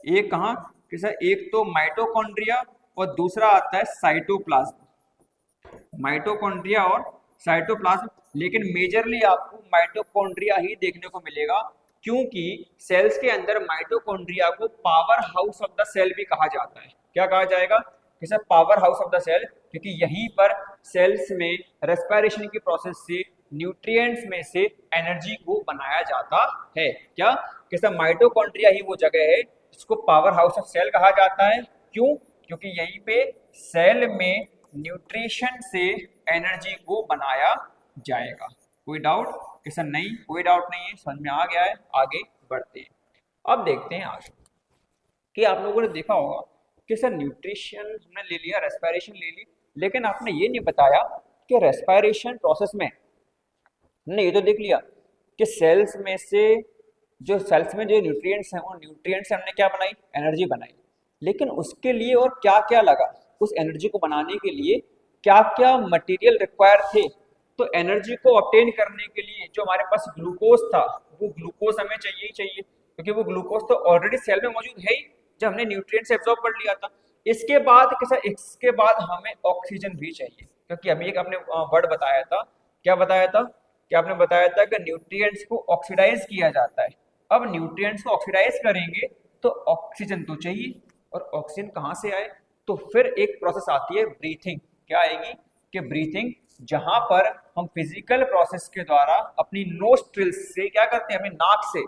एक कहाँ? किसी एक तो माइटोकॉन्ड्रिया और दूसरा आता है साइटोप्लाज्म। माइटोकॉन्ड्रिया और साइटोप्लाज्म, लेकिन मेजरली आपको माइटोकॉन्ड्रिया ही देखने को मिलेगा, क्योंकि सेल्स के अंदर माइटोकॉन्ड्रिया को power house of the cell भी कहा जाता है। क्या कहा जाएगा? जैसे power house of the cell, क्योंकि यहीं पर सेल्स में रेस्पिरेशन की प्रोसेस से न्यूट्रिएंट्स में से एनर्जी को बनाया जाता है। क्या? जैसे माइटोकॉन्ड्रिया ही वो जगह है जिसको पावर हाउस ऑफ सेल कहा जाता है। क्यों? क्योंकि यहीं पे सेल में न्यूट्रिशन से एनर्जी को बनाया जाएगा। कोई डाउट? कि सर नहीं, कोई डाउट नहीं है, समझ में आ गया है। आगे बढ़ते हैं। अब देखते हैं आगे कि आप लोगों ने देखा होगा कि सर न्यूट्रिशन हमने ले लिया, रेस्पिरेशन ले ली, लेकिन आपने ये नहीं बताया कि रेस्पिरेशन प्रोसेस में हमने ये तो देख लिया कि सेल्स में जो न्यूट्रिएंट्स हैं, वो न्यूट्रिएंट्स से हमने क्या बनाई? एनर्जी बनाई। लेकिन उसके लिए और क्या क्या लगा? उस एनर्जी को बनाने के लिए क्या क्या मटेरियल रिक्वायर थे? तो एनर्जी को ऑब्टेन करने के लिए जो हमारे पास ग्लूकोज था, वो ग्लूकोज हमें चाहिए ही चाहिए, क्योंकि वो ग्लूकोज तो ऑलरेडी सेल में मौजूद है ही, जब हमने न्यूट्रिएंट्स एब्जॉर्ब कर लिया था। इसके बाद हमें ऑक्सीजन भी चाहिए, क्योंकि अभी एक आपने वर्ड बताया था। क्या बताया था? कि आपने बताया था कि न्यूट्रिएंट्स को ऑक्सीडाइज किया जाता है। अब न्यूट्रिएंट्स को ऑक्सीडाइज करेंगे तो ऑक्सीजन तो चाहिए, और ऑक्सीजन कहाँ से आए? तो फिर एक प्रोसेस आती है ब्रीथिंग। क्या आएगी? कि ब्रीथिंग, जहां पर हम फिजिकल प्रोसेस के द्वारा अपनी नोस्ट्रिल्स से क्या करते हैं? अपने नाक से,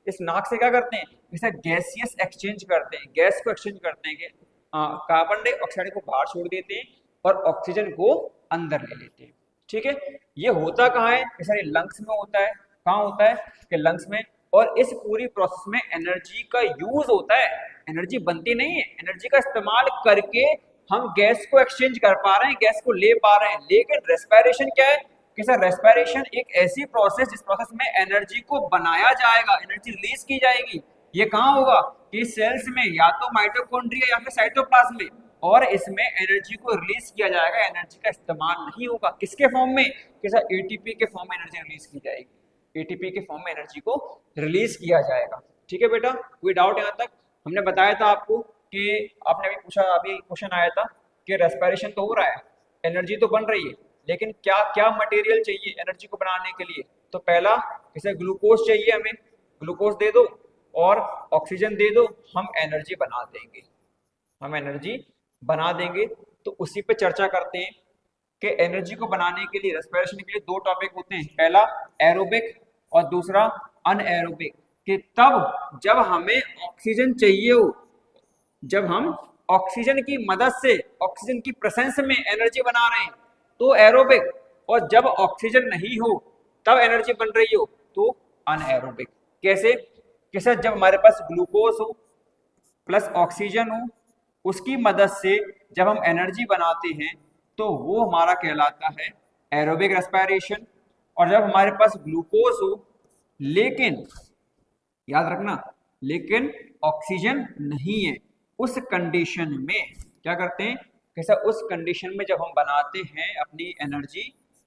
इस नाक से क्या करते हैं? इसे गैसियस एक्सचेंज करते हैं, गैस को एक्सचेंज करते हैं कि कार्बन डाइऑक्साइड को बाहर छोड़ देते हैं और ऑक्सीजन को अंदर ले लेते हैं। ठीक है, ये होता कहाँ है? सर लंग्स में होता है। कहाँ होता है? कि लंग्स में। और इस पूरी प्रोसेस में एनर्जी का यूज होता है, एनर्जी बनती नहीं है। एनर्जी का इस्तेमाल करके हम गैस को एक्सचेंज कर पा रहे हैं, गैस को ले पा रहे हैं। लेकिन रेस्पिरेशन क्या है? कि सर रेस्पिरेशन एक ऐसी प्रोसेस जिस प्रोसेस में एनर्जी को बनाया जाएगा, एनर्जी रिलीज की जाएगी। ये कहाँ होगा? कि सेल्स में, या तो माइटोकॉन्ड्रिया या फिर साइटोप्लाज्म में, और इसमें एनर्जी को रिलीज किया जाएगा। एनर्जी का इस्तेमाल नहीं होगा। किसके फॉर्म में? कि सर एटीपी के फॉर्म में एनर्जी रिलीज की जाएगी। एटीपी के फॉर्म में एनर्जी को रिलीज किया जाएगा। ठीक है बेटा, कोई डाउट यहाँ तक? हमने बताया था आपको कि आपने अभी पूछा, अभी क्वेश्चन आया था कि रेस्पिरेशन तो हो रहा है, एनर्जी तो बन रही है, लेकिन क्या क्या मटेरियल चाहिए एनर्जी को बनाने के लिए? तो पहला, जैसे ग्लूकोज चाहिए हमें, ग्लूकोज दे दो और ऑक्सीजन दे दो, हम एनर्जी बना देंगे, हम एनर्जी बना देंगे। तो उसी पे चर्चा करते हैं कि एनर्जी को बनाने के लिए, रेस्पिरेशन के लिए दो टॉपिक होते हैं, पहला एरोबिक और दूसरा अनएरोबिक। कि तब जब हमें ऑक्सीजन चाहिए हो, जब हम ऑक्सीजन की मदद से, ऑक्सीजन की प्रेजेंस में एनर्जी बना रहे हैं तो एरोबिक, और जब ऑक्सीजन नहीं हो तब एनर्जी बन रही हो तो अनएरोबिक। कैसे? कैसे? जब हमारे पास ग्लूकोज हो प्लस ऑक्सीजन हो, उसकी मदद से जब हम एनर्जी बनाते हैं तो वो हमारा कहलाता है एरोबिक रेस्पिरेशन। और जब हमारे पास ग्लूकोज हो लेकिन, याद रखना, लेकिन ऑक्सीजन नहीं है, उस कंडीशन में क्या करते हैं, कैसा, उस कंडीशन में जब हम बनाते हैं अपनी एनर्जी,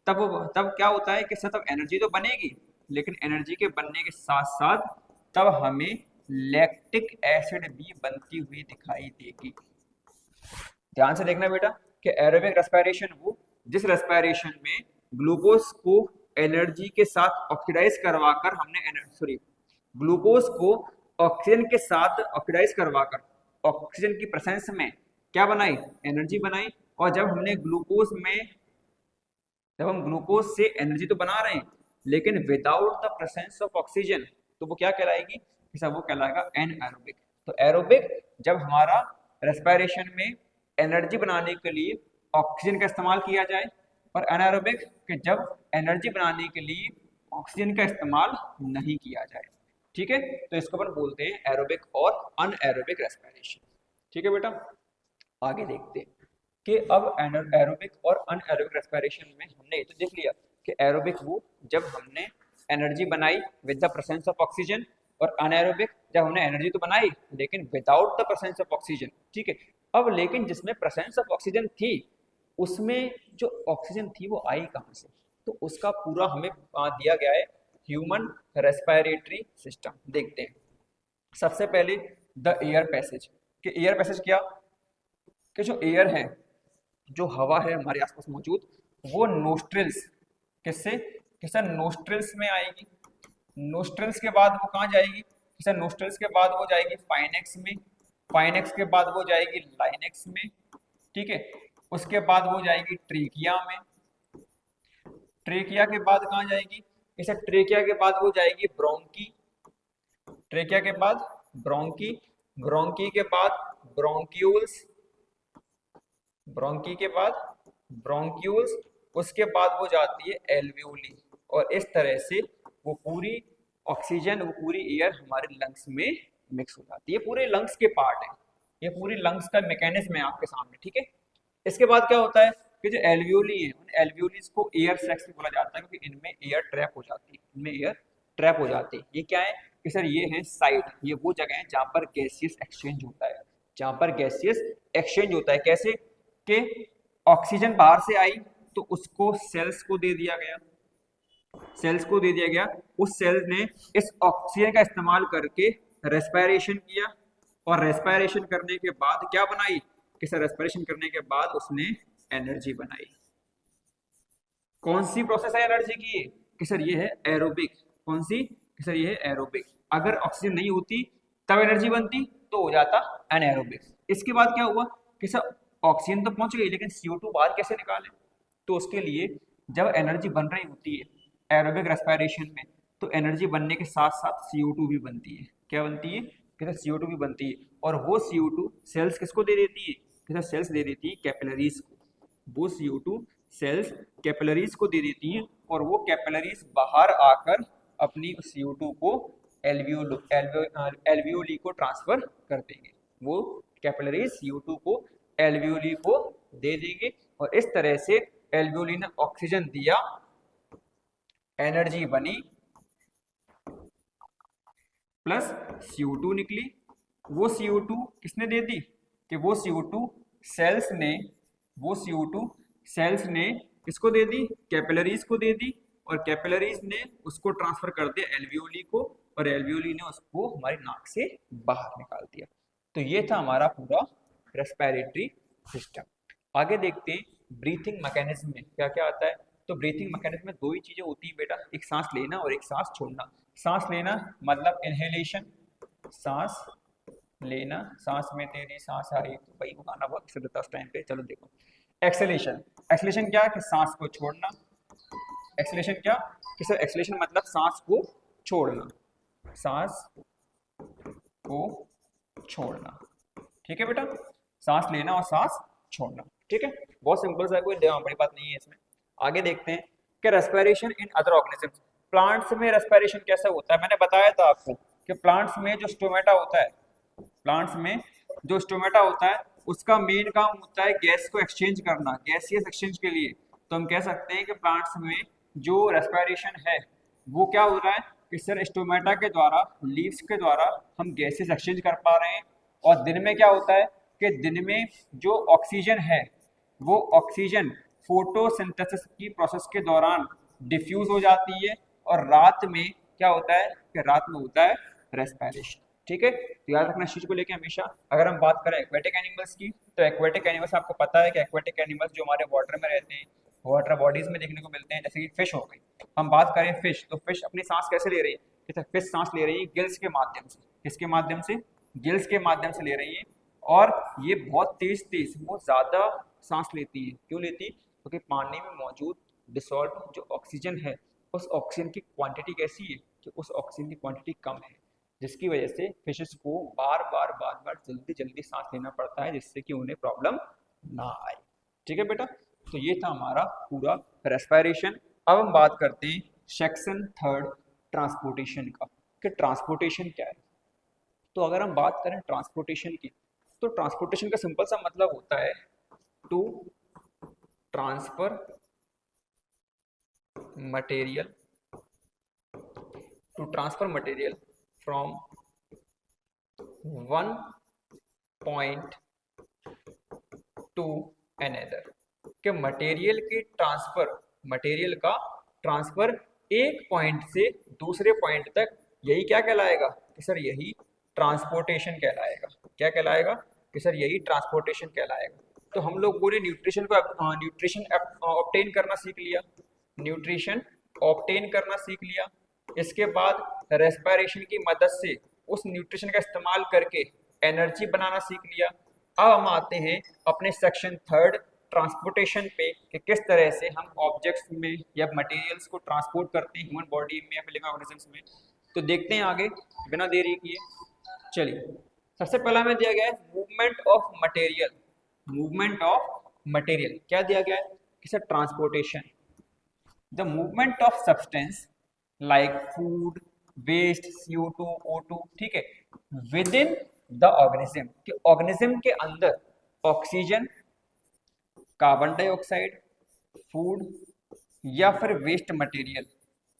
तब क्या होता है कि तब एनर्जी तो बनेगी, लेकिन एनर्जी के बनने के साथ साथ तब हमें लैक्टिक एसिड भी बनती हुई दिखाई देगी। ध्यान से देखना बेटा कि एरोबिक रेस्पिरेशन वो जिस रेस्पिरेशन में ग्लूकोज को एनर्जी के साथ ऑक्सीडाइज करवाकर हमने ग्लूकोज को ऑक्सीजन के साथ ऑक्सीडाइज करवाकर ऑक्सीजन की प्रेजेंस में क्या बनाई, एनर्जी बनाई। और जब हम ग्लूकोज से एनर्जी तो बना रहे हैं लेकिन without the presence of oxygen, तो वो क्या कहलाएगी, वो कहलाएगा एनएरोबिक। तो एरोबिक जब हमारा रेस्पिरेशन में एनर्जी बनाने के लिए ऑक्सीजन का इस्तेमाल किया जाए, और एनारोबिक कि जब एनर्जी बनाने के लिए ऑक्सीजन का इस्तेमाल नहीं किया जाए। ठीक है, तो इसको अपन बोलते हैं एरोबिक और अनएरोबिक रेस्पिरेशन। ठीक है बेटा, आगे देखते हैं कि अब एरोबिक और अनएरोबिक रेस्पिरेशन में हमने ये तो देख लिया कि एरोबिक वो जब हमने एनर्जी बनाई with the presence of oxygen, और अनएरोबिक जब हमने एनर्जी तो बनाई लेकिन without the presence of oxygen. ठीक है, अब लेकिन जिसमें प्रेजेंस ऑफ ऑक्सीजन थी उसमें जो ऑक्सीजन थी वो आई कहाँ से, तो उसका पूरा हमें दिया गया है ह्यूमन रेस्पिरेटरी सिस्टम। देखते हैं सबसे पहले द एयर पैसेज। कि एयर पैसेज क्या, कि जो एयर है, जो हवा है हमारे आसपास मौजूद, वो नोस्ट्रिल्स किससे नोस्ट्रिल्स में आएगी। नोस्ट्रिल्स के बाद वो कहाँ जाएगी, नोस्ट्रिल्स के बाद वो जाएगी फाइनेक्स में, फाइनेक्स के बाद वो जाएगी लाइनेक्स में। ठीक है, उसके बाद वो जाएगी ट्रेकिया में, ट्रेकिया के बाद कहाँ जाएगी, ट्रेकिया के बाद वो जाएगी ब्रोंकी, ट्रेकिया के बाद ब्रोंकी, ब्रोंकी के बाद ब्रोंक्यूल्स, ब्रोंकी के बाद ब्रोंक्यूल्स, उसके बाद वो जाती है एल्वियोली। और इस तरह से वो पूरी ऑक्सीजन, वो पूरी एयर हमारे लंग्स में मिक्स हो जाती है। पूरे लंग्स के पार्ट है, ये पूरी लंग्स का मैकेनिज्म है आपके सामने। ठीक है, इसके बाद क्या होता है कि जो एल्वियोली है, उन एल्वियोलीज को एयर सैक्स भी बोला जाता है क्योंकि इनमें एयर ट्रैप हो जाती है, इनमें एयर ट्रैप हो जाती है। ये क्या है कि सर ये है साइट, ये वो जगह है जहाँ पर गैसियस एक्सचेंज होता है, जहाँ पर गैसियस एक्सचेंज होता है। कैसे कि ऑक्सीजन बाहर से आई तो उसको सेल्स को दे दिया गया, सेल्स को दे दिया गया, उस सेल ने इस ऑक्सीजन का इस्तेमाल करके रेस्पिरेशन किया, और रेस्पिरेशन करने के बाद क्या बनाई कि सर रेस्पिरेशन करने के बाद उसने एनर्जी बनाई। कौन सी प्रोसेस है एनर्जी की कि सर ये है एरोबिक। कौन सी कि सर ये है एरोबिक। अगर ऑक्सीजन नहीं होती तब एनर्जी बनती तो हो जाता एनएरोबिक। इसके बाद क्या हुआ कि सर ऑक्सीजन तो पहुंच गई लेकिन CO2 बाहर कैसे निकालें, तो उसके लिए जब एनर्जी बन रही होती है एरोबिक रेस्पिरेशन में तो एनर्जी बनने के साथ साथ CO2 भी बनती है। क्या बनती है कि सर CO2 भी बनती है, और वो CO2 सेल्स किसको दे देती है कि सर सेल्स दे देती है कैपिलरीज को। वो CO2 सेल्स कैपिलरीज को दे देती हैं और वो कैपिलरीज बाहर आकर अपनी CO2 को एल्वियोली को ट्रांसफर कर देंगे। वो कैपिलरीज CO2 को एल्वियोली को दे देंगे और इस तरह से एल्वियोली ने ऑक्सीजन दिया, एनर्जी बनी, प्लस CO2 निकली। वो CO2 किसने दे दी कि वो CO2 सेल्स ने किसको दे दी, कैपिलरीज को दे दी, और कैपिलरीज ने उसको ट्रांसफर कर दिया एल्वियोली को, और एल्वियोली ने उसको हमारी नाक से बाहर निकाल दिया। तो ये था हमारा पूरा रेस्पिरेटरी सिस्टम। आगे देखते हैं ब्रीथिंग मैकेनिज्म में क्या क्या आता है। तो ब्रीथिंग मैकेनिज्म में दो ही चीजें होती है बेटा, एक सांस लेना और एक सांस छोड़ना। सांस लेना मतलब इनहेलेशन, सांस लेना, सांस में तेरी सांस आई, तो भाई वो गाना बहुत पसंद था उस टाइम पे। चलो देखो एक्सेलेशन, एक्सेलेशन क्या कि सांस को छोड़ना। एक्सेलेशन क्या कि सर एक्सेलेशन मतलब सांस को छोड़ना, सांस को छोड़ना। ठीक है बेटा, सांस लेना और सांस छोड़ना। ठीक है, बहुत सिंपल सा, कोई बड़ी बात नहीं है इसमें। आगे देखते हैं कि respiration in other organisms, plants में रेस्पिरेशन कैसा होता है। मैंने बताया था आपको कि प्लांट्स में जो स्टोमेटा होता है, प्लांट्स में जो स्टोमेटा होता है उसका मेन काम होता है गैस को एक्सचेंज करना, गैसियस एक्सचेंज के लिए। तो हम कह सकते हैं कि प्लांट्स में जो रेस्पिरेशन है वो क्या हो रहा है कि सर स्टोमेटा के द्वारा, लीव्स के द्वारा हम गैसेस एक्सचेंज कर पा रहे हैं। और दिन में क्या होता है कि दिन में जो ऑक्सीजन है वो ऑक्सीजन फोटोसिंथेसिस की प्रोसेस के दौरान डिफ्यूज हो जाती है, और रात में क्या होता है कि रात में होता है रेस्पिरेशन। ठीक है, तो याद रखना इस चीज को लेके हमेशा। अगर हम बात करें एक्वेटिक एनिमल्स की, तो एक्वेटिक एनिमल्स आपको पता है कि एक्वेटिक एनिमल्स जो हमारे वाटर में रहते हैं, वाटर बॉडीज में देखने को मिलते हैं, जैसे कि फिश हो गई। हम बात करें फिश, तो फिश अपनी सांस कैसे ले रही है, जैसे फिश सांस ले रही है गिल्स के माध्यम से। किसके माध्यम से, गिल्स के माध्यम से ले रही है। और ये बहुत तेज तेज, बहुत ज्यादा सांस लेती है। क्यों लेती है, क्योंकि पानी में मौजूद डिसॉल्व जो ऑक्सीजन है, उस ऑक्सीजन की क्वांटिटी कैसी है कि उस ऑक्सीजन की क्वांटिटी कम है, जिसकी वजह से फिशेस को बार बार जल्दी जल्दी सांस लेना पड़ता है, जिससे कि उन्हें प्रॉब्लम ना आए। ठीक है बेटा, तो ये था हमारा पूरा रेस्पिरेशन। अब हम बात करते हैं सेक्शन थर्ड, ट्रांसपोर्टेशन का, कि ट्रांसपोर्टेशन क्या है। तो अगर हम बात करें ट्रांसपोर्टेशन की, तो ट्रांसपोर्टेशन का सिंपल सा मतलब होता है to transfer material, to transfer material from one point to another, कि मटेरियल की ट्रांसफर, मटेरियल का ट्रांसफर एक पॉइंट से दूसरे पॉइंट तक, यही क्या कहलाएगा कि सर यही ट्रांसपोर्टेशन कहलाएगा। क्या कहलाएगा कि सर यही ट्रांसपोर्टेशन कहलाएगा। तो हम लोगों ने न्यूट्रिशन को न्यूट्रिशन ऑब्टेन करना सीख लिया, न्यूट्रिशन ऑब्टेन करना सीख लिया। इसके बाद रेस्पिरेशन की मदद से उस न्यूट्रिशन का इस्तेमाल करके एनर्जी बनाना सीख लिया। अब हम आते हैं अपने सेक्शन थर्ड, ट्रांसपोर्टेशन पे, कि किस तरह से हम ऑब्जेक्ट्स में या मटेरियल्स को ट्रांसपोर्ट करते हैं ह्यूमन बॉडी में या लिविंग ऑर्गेनिजम्स में। तो देखते हैं आगे बिना देरी किए। चलिए, सबसे पहला में दिया गया है movement of material. Movement of material क्या दिया गया है कि sir transportation, the movement of substance like food, waste, CO2, O2, ठीक है, विद इन द ऑर्गेनिज्म, कि ऑर्गेनिज्म के अंदर ऑक्सीजन, कार्बन डाइऑक्साइड, फूड या फिर वेस्ट मटेरियल,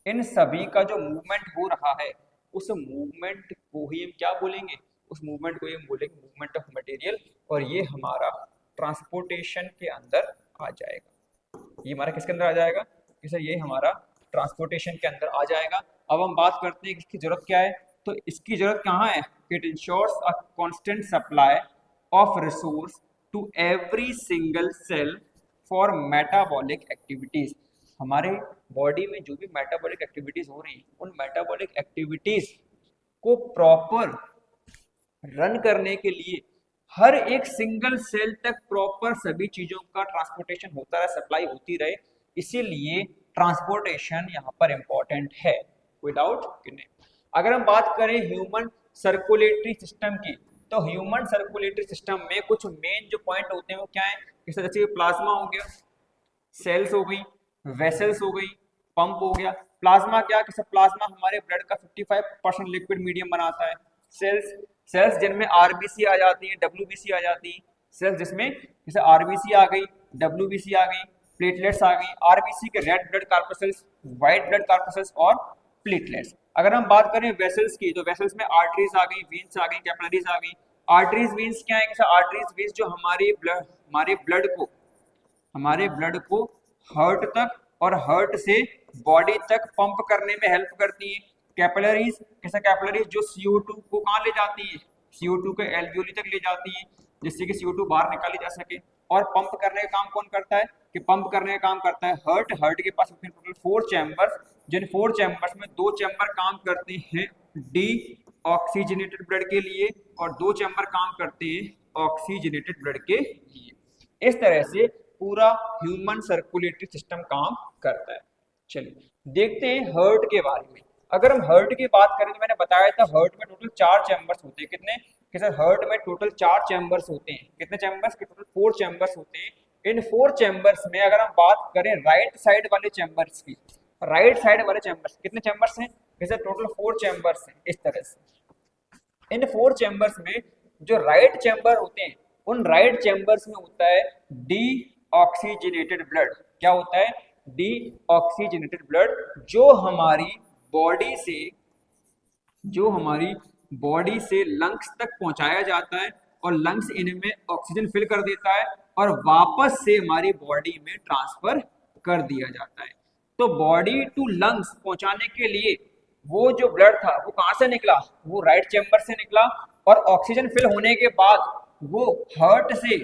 इन सभी का जो मूवमेंट हो रहा है, उस मूवमेंट को ही हम क्या बोलेंगे, उस मूवमेंट को ही हम बोलेंगे मूवमेंट ऑफ मटेरियल। और ये हमारा ट्रांसपोर्टेशन के अंदर आ जाएगा। ये हमारा किसके अंदर आ जाएगा कि सर ये हमारा ट्रांसपोर्टेशन के अंदर आ जाएगा। अब हम बात करते हैं इसकी जरूरत क्या है। तो इसकी जरूरत कहाँ है, it ensures a constant supply of resource to every single cell for metabolic activities. हमारे बॉडी में जो भी मेटाबॉलिक एक्टिविटीज हो रही हैं, उन मेटाबॉलिक एक्टिविटीज को प्रॉपर रन करने के लिए हर एक सिंगल सेल तक प्रॉपर सभी चीजों का ट्रांसपोर्टेशन होता रहे, सप्लाई होती रहे। इसीलिए ट्रांसपोर्टेशन यहाँ पर इंपॉर्टेंट है, कोई डाउट कि नहीं। अगर हम बात करें ह्यूमन सर्कुलेटरी सिस्टम की, तो ह्यूमन सर्कुलेटरी सिस्टम में कुछ मेन जो पॉइंट होते हैं वो क्या है, जैसे प्लाज्मा हो गया, सेल्स हो गई, वेसल्स हो गई, पंप हो गया। प्लाज्मा क्या, कि प्लाज्मा हमारे ब्लड का 55% लिक्विड मीडियम बनाता है। सेल्स जिनमें आरबीसी आ जाती है, डब्ल्यूबीसी आ जाती है। सेल्स जिसमें जैसे आरबीसी आ गई, डब्ल्यूबीसी आ गई, प्लेटलेट्स आ गई। आरबीसी के रेड ब्लड कार्पसेल्स, व्हाइट ब्लड कार्पसेल्स और प्लेटलेट्स। अगर हम बात करें वेसल्स की, तो वेसल्स में आर्टरीज आ गई, वीन्स आ गई, कैपिलरीज आ गई। आर्टरीज वीन्स क्या है, आर्टरीज वीन्स जो हमारे ब्लड को हार्ट तक और हार्ट से बॉडी तक पंप करने में हेल्प करती है। कैपिलरीज कैपिलरीज जो CO2 को कहाँ ले जाती है, CO2 के एल्वियोली तक ले जाती है, जिससे कि CO2 बाहर निकाली जा सके। और पंप करने का काम कौन करता है कि पंप करने का काम करता है हार्ट। हार्ट के पास होते हैं टोटल 4 चैम्बर्स, जिन 4 चैम्बर्स में 2 चैम्बर काम करते हैं डी ऑक्सीजनेटेड ब्लड के लिए और 2 चैम्बर काम करते हैं ऑक्सीजनेटेड ब्लड के लिए। इस तरह से पूरा ह्यूमन सर्कुलेटरी सिस्टम काम करता है। चलिए देखते हैं हार्ट के बारे में। अगर हम हार्ट की बात करें तो मैंने बताया था हार्ट में टोटल 4 चैम्बर्स होते हैं। कितने कि सर हार्ट में टोटल 4 चैम्बर्स होते हैं। कितने चैम्बर्स के? टोटल 4 चैम्बर्स होते हैं। इन 4 चैम्बर्स में अगर हम बात करें राइट साइड वाले चैम्बर्स की, राइट साइड वाले चैम्बर्स कितने चैम्बर्स हैं कि सर टोटल 4 चैम्बर्स हैं। इस तरह से इन 4 चैम्बर्स में जो राइट चैम्बर होते हैं उन राइट चैम्बर्स में होता है डी ऑक्सीजनेटेड ब्लड। क्या होता है? डी ऑक्सीजनेटेड ब्लड, जो हमारी बॉडी से लंग्स तक पहुंचाया जाता है और लंग्स इनमें ऑक्सीजन फिल कर देता है और वापस से हमारी बॉडी में ट्रांसफर कर दिया जाता है। तो बॉडी टू लंग्स पहुंचाने के लिए वो जो ब्लड था वो कहां से निकला? वो राइट चैम्बर से निकला और ऑक्सीजन फिल होने के बाद वो हार्ट से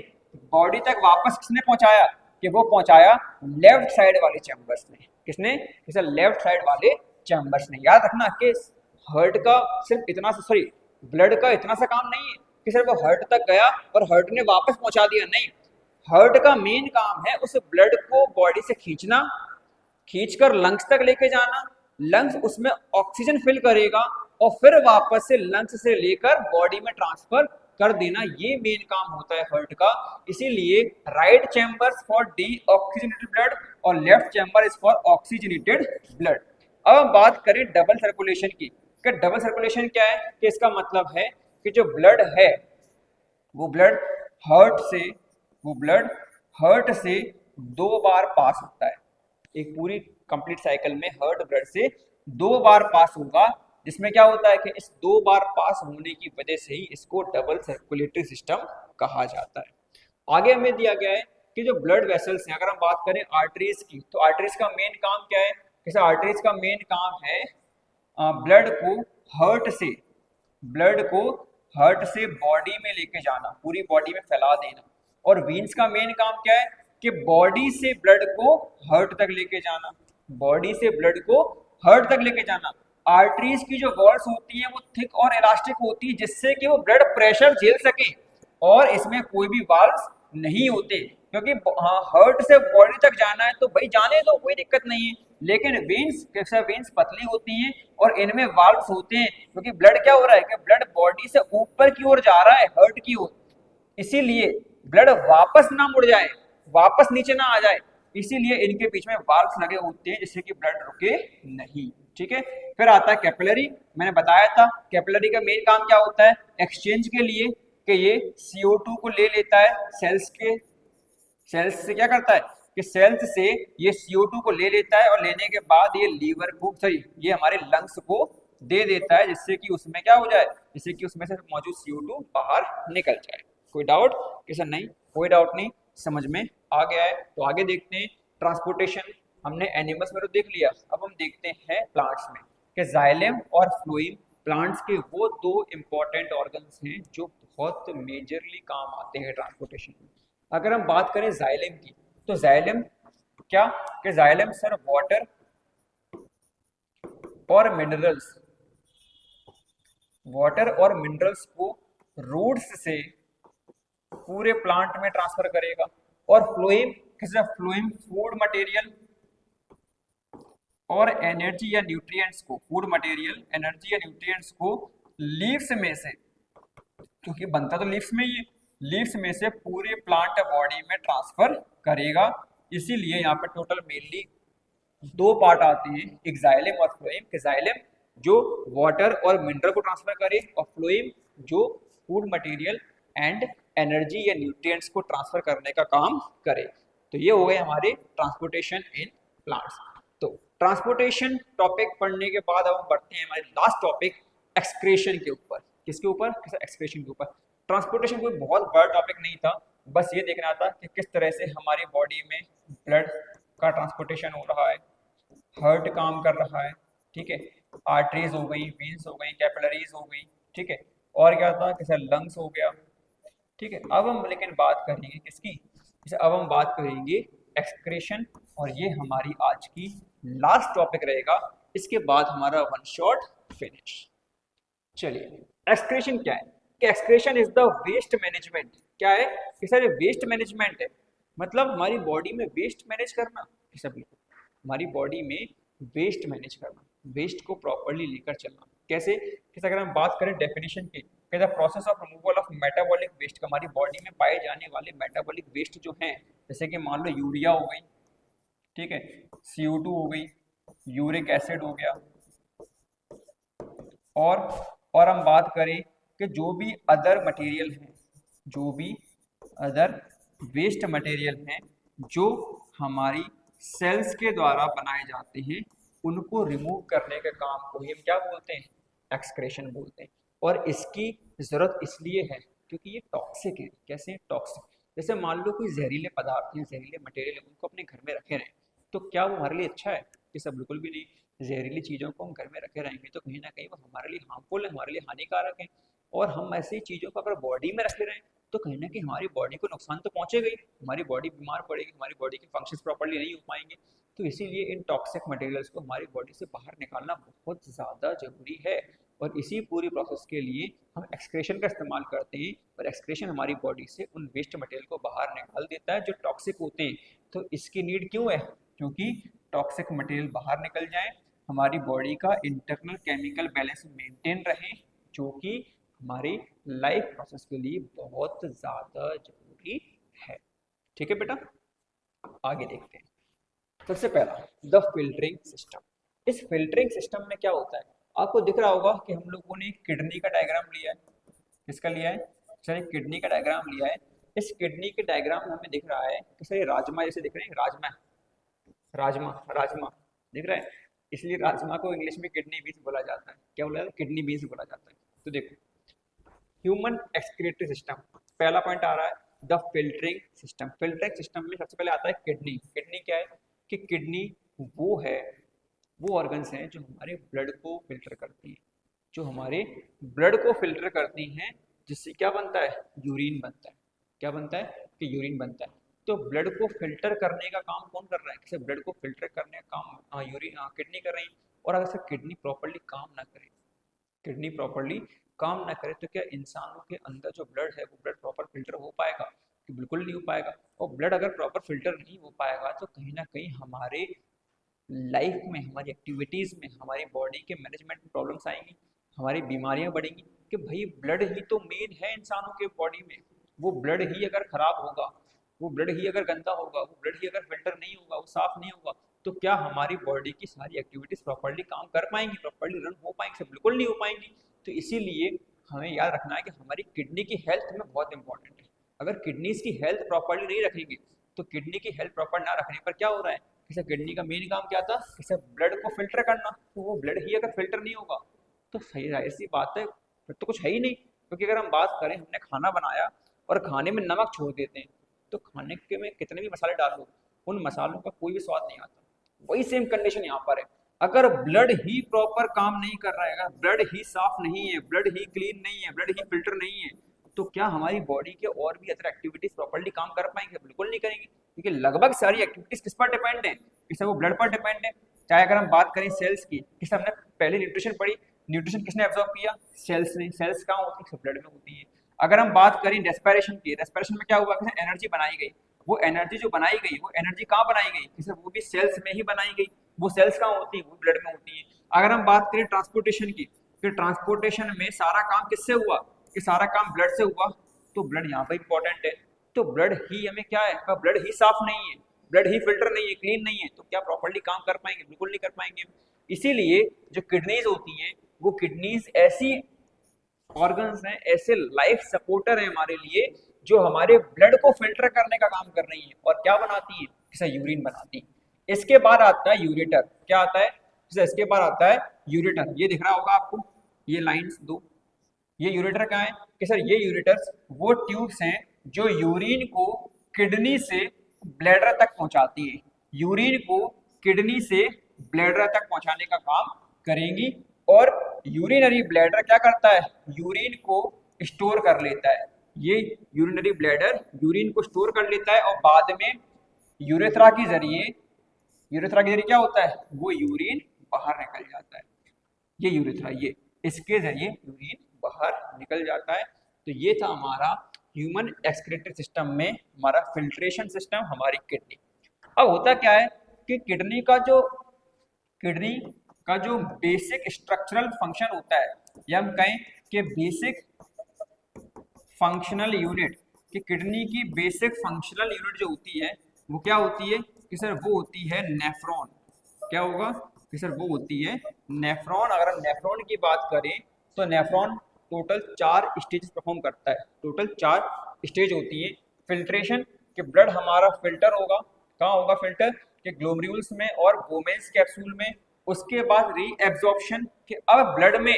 बॉडी तक वापस किसने पहुंचाया? कि वो पहुंचाया लेफ्ट साइड वाले चैम्बर्स ने। किसने? किसे? लेफ्ट साइड वाले चैम्बर्स ने। याद रखना कि हार्ट का सिर्फ इतना सा, सॉरी ब्लड का इतना सा काम नहीं है कि सिर्फ वो हार्ट तक गया और हार्ट ने वापस पहुंचा दिया, नहीं। हार्ट का मेन काम है उस ब्लड को बॉडी से खींचना, खींचकर लंग्स तक लेके जाना, लंग्स उसमें ऑक्सीजन फिल करेगा और फिर वापस से लंग्स से लेकर बॉडी में ट्रांसफर कर देना। ये मेन काम होता है हार्ट का। इसीलिए right chambers for deoxygenated blood और left chamber is for oxygenated blood. अब हम बात करें डबल सर्कुलेशन की। कि डबल सर्कुलेशन क्या है? कि इसका मतलब है कि जो ब्लड है वो ब्लड हार्ट से 2 बार पास होता है। एक पूरी कंप्लीट साइकिल में हार्ट ब्लड से 2 बार पास होगा, जिसमें क्या होता है कि इस 2 बार पास होने की वजह से ही इसको डबल सर्कुलेटरी सिस्टम कहा जाता है। आगे हमें दिया गया है कि जो ब्लड वेसल्स हैं, अगर हम बात करें आर्टरीज की, तो आर्टरीज का मेन काम क्या है? जैसे आर्टरीज का मेन काम है ब्लड को हार्ट से बॉडी में लेके जाना, पूरी बॉडी में फैला देना। और वीन्स का मेन काम क्या है? कि बॉडी से ब्लड को हार्ट तक लेके जाना, बॉडी से ब्लड को हार्ट तक लेके जाना। आर्टरीज की जो वॉल्स होती है वो थिक और इलास्टिक होती है, जिससे कि वो ब्लड प्रेशर झेल सके, और इसमें कोई भी वाल्व्स नहीं होते, क्योंकि हार्ट से बॉडी तक जाना है तो भाई जाने दो, कोई दिक्कत नहीं है। लेकिन वेन्स पतली होती हैं और इनमें वाल्व्स होते हैं, क्योंकि ब्लड क्या हो रहा है कि ब्लड बॉडी से ऊपर की ओर जा रहा है, हार्ट की ओर, इसीलिए ब्लड वापस ना मुड़ जाए, वापस नीचे ना आ जाए, इसीलिए इनके बीच में वाल्व्स लगे होते हैं जिससे कि ब्लड रुके नहीं। ठीक है। फिर आता है कैपिलरी। मैंने बताया था कैपिलरी का मेन काम क्या होता है? एक्सचेंज के लिए, कि ये CO2 को ले लेता है सेल्स से क्या करता है कि सेल्स से ये CO2 को ले लेता है और लेने के बाद ये लीवर को, सॉरी ये हमारे लंग्स को दे देता है, जिससे कि उसमें क्या हो जाए, जिससे कि उसमें से मौजूद CO2 बाहर निकल जाए। कोई डाउट? कि सर नहीं, कोई डाउट नहीं, समझ में आ गया है। तो आगे देखते हैं ट्रांसपोर्टेशन। हमने एनिमल्स में तो देख लिया, अब हम देखते हैं प्लांट्स में कि जाइलम और फ्लोएम प्लांट्स के वो 2 इंपॉर्टेंट ऑर्गन्स हैं जो बहुत मेजरली काम आते हैं ट्रांसपोर्टेशन में। अगर हम बात करें जाइलम की, तो जाइलम क्या कि जाइलम सर वाटर और मिनरल्स को रूट्स से पूरे प्लांट में ट्रांसफर करेगा। और फ्लोएम फूड मटेरियल और एनर्जी या न्यूट्रिएंट्स को, लीव्स में से, क्योंकि बनता तो लीव्स में ही है, लीव्स में से पूरे प्लांट बॉडी में ट्रांसफर करेगा। इसीलिए यहाँ पर टोटल मेनली 2 पार्ट आते हैं, एक जाइलम और फ्लोएम। जाइलम जो वाटर और मिनरल को ट्रांसफर करे और फ्लोएम जो फूड मटेरियल एंड एनर्जी या न्यूट्रिएंट्स को ट्रांसफर करने का काम करे। तो ये हो गए हमारे ट्रांसपोर्टेशन इन प्लांट्स। तो ट्रांसपोर्टेशन टॉपिक पढ़ने के बाद अब हम बढ़ते हैं हमारे लास्ट टॉपिक एक्सक्रीशन के ऊपर। किसके ऊपर? एक्सक्रीशन के ऊपर। ट्रांसपोर्टेशन कोई बहुत बड़ा टॉपिक नहीं था, बस ये देखना था कि किस तरह से हमारी बॉडी में ब्लड का ट्रांसपोर्टेशन हो रहा है, हार्ट काम कर रहा है, ठीक है, आर्टरीज हो गई, वेन्स हो गई, कैपिलरीज हो गई, ठीक है, और क्या था कि सर लंग्स हो गया, ठीक है। अब हम लेकिन बात करेंगे किसकी? जैसे अब हम बात करेंगे एक्सक्रेशन, और ये हमारी आज की लास्ट टॉपिक रहेगा। इसके बाद हमारा वन शॉट फिनिश। चलिए, एक्सक्रेशन क्या है? कि excretion is the waste management. क्या है कि सर, वेस्ट मैनेजमेंट है, मतलब हमारी बॉडी में वेस्ट मैनेज करना। सब लिखो, हमारी बॉडी में वेस्ट मैनेज करना, वेस्ट को प्रॉपरली लेकर चलना। कैसे? कि अगर हम बात करें डेफिनेशन की, the process of removal of metabolic waste, हमारी बॉडी में पाए जाने वाले मेटाबॉलिक वेस्ट जो हैं, जैसे कि मान लो यूरिया हो गई, ठीक है, CO2 हो गई, यूरिक एसिड हो गया, और हम बात करें कि जो भी अदर मटेरियल हैं, जो भी अदर वेस्ट मटेरियल हैं जो हमारी सेल्स के द्वारा बनाए जाते हैं, उनको रिमूव करने के काम को ही हम क्या बोलते हैं? एक्सक्रेशन बोलते हैं। और इसकी ज़रूरत इसलिए है क्योंकि ये टॉक्सिक है। कैसे टॉक्सिक? जैसे मान लो कोई जहरीले पदार्थ हैं, जहरीले मटेरियल है, उनको अपने घर में रखे रहें, तो क्या वो हमारे लिए अच्छा है? ये सब बिल्कुल भी नहीं। जहरीली चीज़ों को हम घर में रखे रहेंगे तो कहीं ना कहीं वो हमारे लिए हार्मफुल है, हमारे लिए हानिकारक है। और हम ऐसी चीज़ों को अगर बॉडी में रखे रहें तो कहीं ना कहीं हमारी बॉडी को नुकसान तो पहुंचेगा ही, हमारी बॉडी बीमार पड़ेगी, हमारी बॉडी के फंक्शंस प्रॉपर्ली नहीं हो पाएंगे। तो इसीलिए इन टॉक्सिक मटेरियल्स को हमारी बॉडी से बाहर निकालना बहुत ज़्यादा जरूरी है। और इसी पूरी प्रोसेस के लिए हम एक्सक्रेशन का इस्तेमाल करते हैं, और एक्सक्रेशन हमारी बॉडी से उन वेस्ट मटेरियल को बाहर निकाल देता है जो टॉक्सिक होते हैं। तो इसकी नीड क्यों है? क्योंकि टॉक्सिक मटेरियल बाहर निकल जाए, हमारी बॉडी का इंटरनल केमिकल बैलेंस मेंटेन रहे, जो कि हमारी लाइफ प्रोसेस के लिए बहुत ज़्यादा जरूरी है। ठीक है बेटा, आगे देखते हैं। सबसे पहला, द फिल्टरिंग सिस्टम। इस फिल्टरिंग सिस्टम में क्या होता है? आपको दिख रहा होगा कि हम लोगों ने किडनी का डायग्राम लिया है। किसका लिया है सर? एक किडनी का डायग्राम लिया है। इस किडनी के डायग्राम में हमें दिख रहा है कि सर ये राजमा जैसे दिख रहे हैं, राजमा राजमा राजमा दिख रहा है, इसलिए राजमा को इंग्लिश में किडनी बीन्स बोला जाता है। क्या बोला जाता है? किडनी बीन्स बोला जाता है। तो देखो, ह्यूमन एक्सक्रीटरी सिस्टम, पहला पॉइंट आ रहा है the filtering system. Filtering system में सबसे पहले आता है किडनी। किडनी क्या है? कि किडनी वो है, वो ऑर्गन्स हैं जो हमारे ब्लड को फिल्टर करती हैं, जो हमारे ब्लड को फिल्टर करती हैं, जिससे क्या बनता है? यूरिन बनता है। क्या बनता है? कि यूरिन बनता है। तो ब्लड को फिल्टर करने का काम कौन कर रहा है? किसी ब्लड को फिल्टर करने का काम यूरिन किडनी कर रही है। और अगर सर किडनी प्रॉपरली काम ना करे, किडनी प्रॉपरली काम ना करे, तो क्या इंसानों के अंदर जो ब्लड है वो ब्लड प्रॉपर फिल्टर हो पाएगा? कि बिल्कुल नहीं हो पाएगा। और ब्लड अगर प्रॉपर फिल्टर नहीं हो पाएगा तो कहीं ना कहीं हमारे लाइफ में, हमारी एक्टिविटीज़ में, हमारी बॉडी के मैनेजमेंट में प्रॉब्लम्स आएंगी, हमारी बीमारियां बढ़ेंगी। कि भाई ब्लड ही तो मेन है इंसानों के बॉडी में, वो ब्लड ही अगर खराब होगा, वो ब्लड ही अगर गंदा होगा, वो ब्लड ही अगर फिल्टर नहीं होगा, वो साफ नहीं होगा, तो क्या हमारी बॉडी की सारी एक्टिविटीज़ प्रॉपरली काम कर पाएंगी, प्रॉपरली रन हो पाएंगी? बिल्कुल नहीं हो पाएंगी। तो इसीलिए हमें याद रखना है कि हमारी किडनी की हेल्थ में बहुत इंपॉर्टेंट है। अगर किडनीज की हेल्थ प्रॉपरली नहीं रखेंगे तो किडनी की हेल्थ प्रॉपर ना रखने पर क्या हो रहा है? किसी किडनी का मेन काम क्या था? किसी ब्लड को फिल्टर करना। तो वो ब्लड ही अगर फिल्टर नहीं होगा तो सही जाहिर सी बात है, फिर तो कुछ है ही नहीं। क्योंकि अगर हम बात करें, हमने खाना बनाया और खाने में नमक छोड़ देते हैं, तो खाने के में कितने भी मसाले डालो, उन मसालों का कोई भी स्वाद नहीं आता। वही सेम कंडीशन यहाँ पर है। अगर ब्लड ही प्रॉपर काम नहीं कर रहा है, अगर ब्लड ही साफ नहीं है, ब्लड ही क्लीन नहीं है, ब्लड ही फिल्टर नहीं है, तो क्या हमारी बॉडी के और भी अदर एक्टिविटीज प्रॉपर्ली काम कर पाएंगे? बिल्कुल नहीं करेंगे। क्योंकि लगभग सारी एक्टिविटीज किस पर डिपेंड है? किसे? वो ब्लड पर डिपेंड है। चाहे अगर हम बात करें सेल्स की, किसे हमने पहले न्यूट्रिशन पढ़ी, न्यूट्रिशन किसने एब्जॉर्ब किया? सेल्स ने। सेल्स कहाँ होती है? ब्लड में होती है। अगर हम बात करें रेस्पिरेशन की, रेस्पिरेशन में क्या हुआ? किसे? एनर्जी बनाई गई। वो एनर्जी जो बनाई गई, वो एनर्जी कहाँ बनाई गई? किसे? वो भी सेल्स में ही बनाई गई। वो सेल्स कहाँ होती है? वो ब्लड में होती है। अगर हम बात करें ट्रांसपोर्टेशन की, फिर ट्रांसपोर्टेशन में सारा काम किससे हुआ? कि सारा काम ब्लड से हुआ। तो ब्लड यहाँ पर इंपॉर्टेंट है। तो ब्लड ही हमें क्या है? ब्लड ही साफ नहीं है, ब्लड ही फिल्टर नहीं है, क्लीन नहीं है, तो क्या प्रॉपर्ली काम कर पाएंगे? बिल्कुल नहीं कर पाएंगे। इसीलिए जो किडनीज होती हैं, वो किडनीज ऐसी ऑर्गन्स हैं, ऐसे लाइफ सपोर्टर हैं हमारे लिए, जो हमारे ब्लड को फिल्टर करने का काम कर रही हैं। और क्या बनाती हैं? जैसे यूरिन बनाती हैं। इसके बाद आता है यूरेटर। क्या आता है? जैसे इसके बाद आता है यूरेटर। ये दिख रहा होगा आपको, ये लाइंस दो। ये यूरेटर क्या है? कि सर ये यूरेटर्स वो ट्यूब्स हैं जो यूरिन को किडनी से ब्लैडर तक पहुंचाती है। यूरिन को किडनी से ब्लैडर तक पहुंचाने का काम करेंगी। और यूरिनरी ब्लैडर क्या करता है? यूरिन को स्टोर कर लेता है। ये यूरिनरी ब्लैडर यूरिन को स्टोर कर लेता है और बाद में यूरेथ्रा के जरिए क्या होता है, वो यूरिन बाहर निकल जाता है। ये यूरेथ्रा, ये इसके जरिए यूरिन बाहर निकल जाता है। तो ये था हमारा ह्यूमन एक्सक्रीटरी सिस्टम में हमारा फिल्ट्रेशन सिस्टम, हमारी किडनी। अब होता क्या है कि किडनी का जो बेसिक स्ट्रक्चरल फंक्शन होता है, या हम कहें कि बेसिक फंक्शनल यूनिट, कि किडनी की बेसिक फंक्शनल यूनिट जो होती है वो क्या होती है कि सर वो होती है नेफ्रॉन। क्या होगा कि सर वो होती है नेफ्रॉन। अगर हम नेफ्रॉन की बात करें तो नेफ्रॉन टोटल 4 स्टेज परफॉर्म करता है। टोटल 4 स्टेज होती है फिल्ट्रेशन, कि ब्लड हमारा फिल्टर होगा। कहाँ होगा फिल्टर? कि ग्लोमेरुल्स में और बोमेन्स कैप्सूल में। उसके बाद रीएब्जॉर्प्शन, कि अब ब्लड में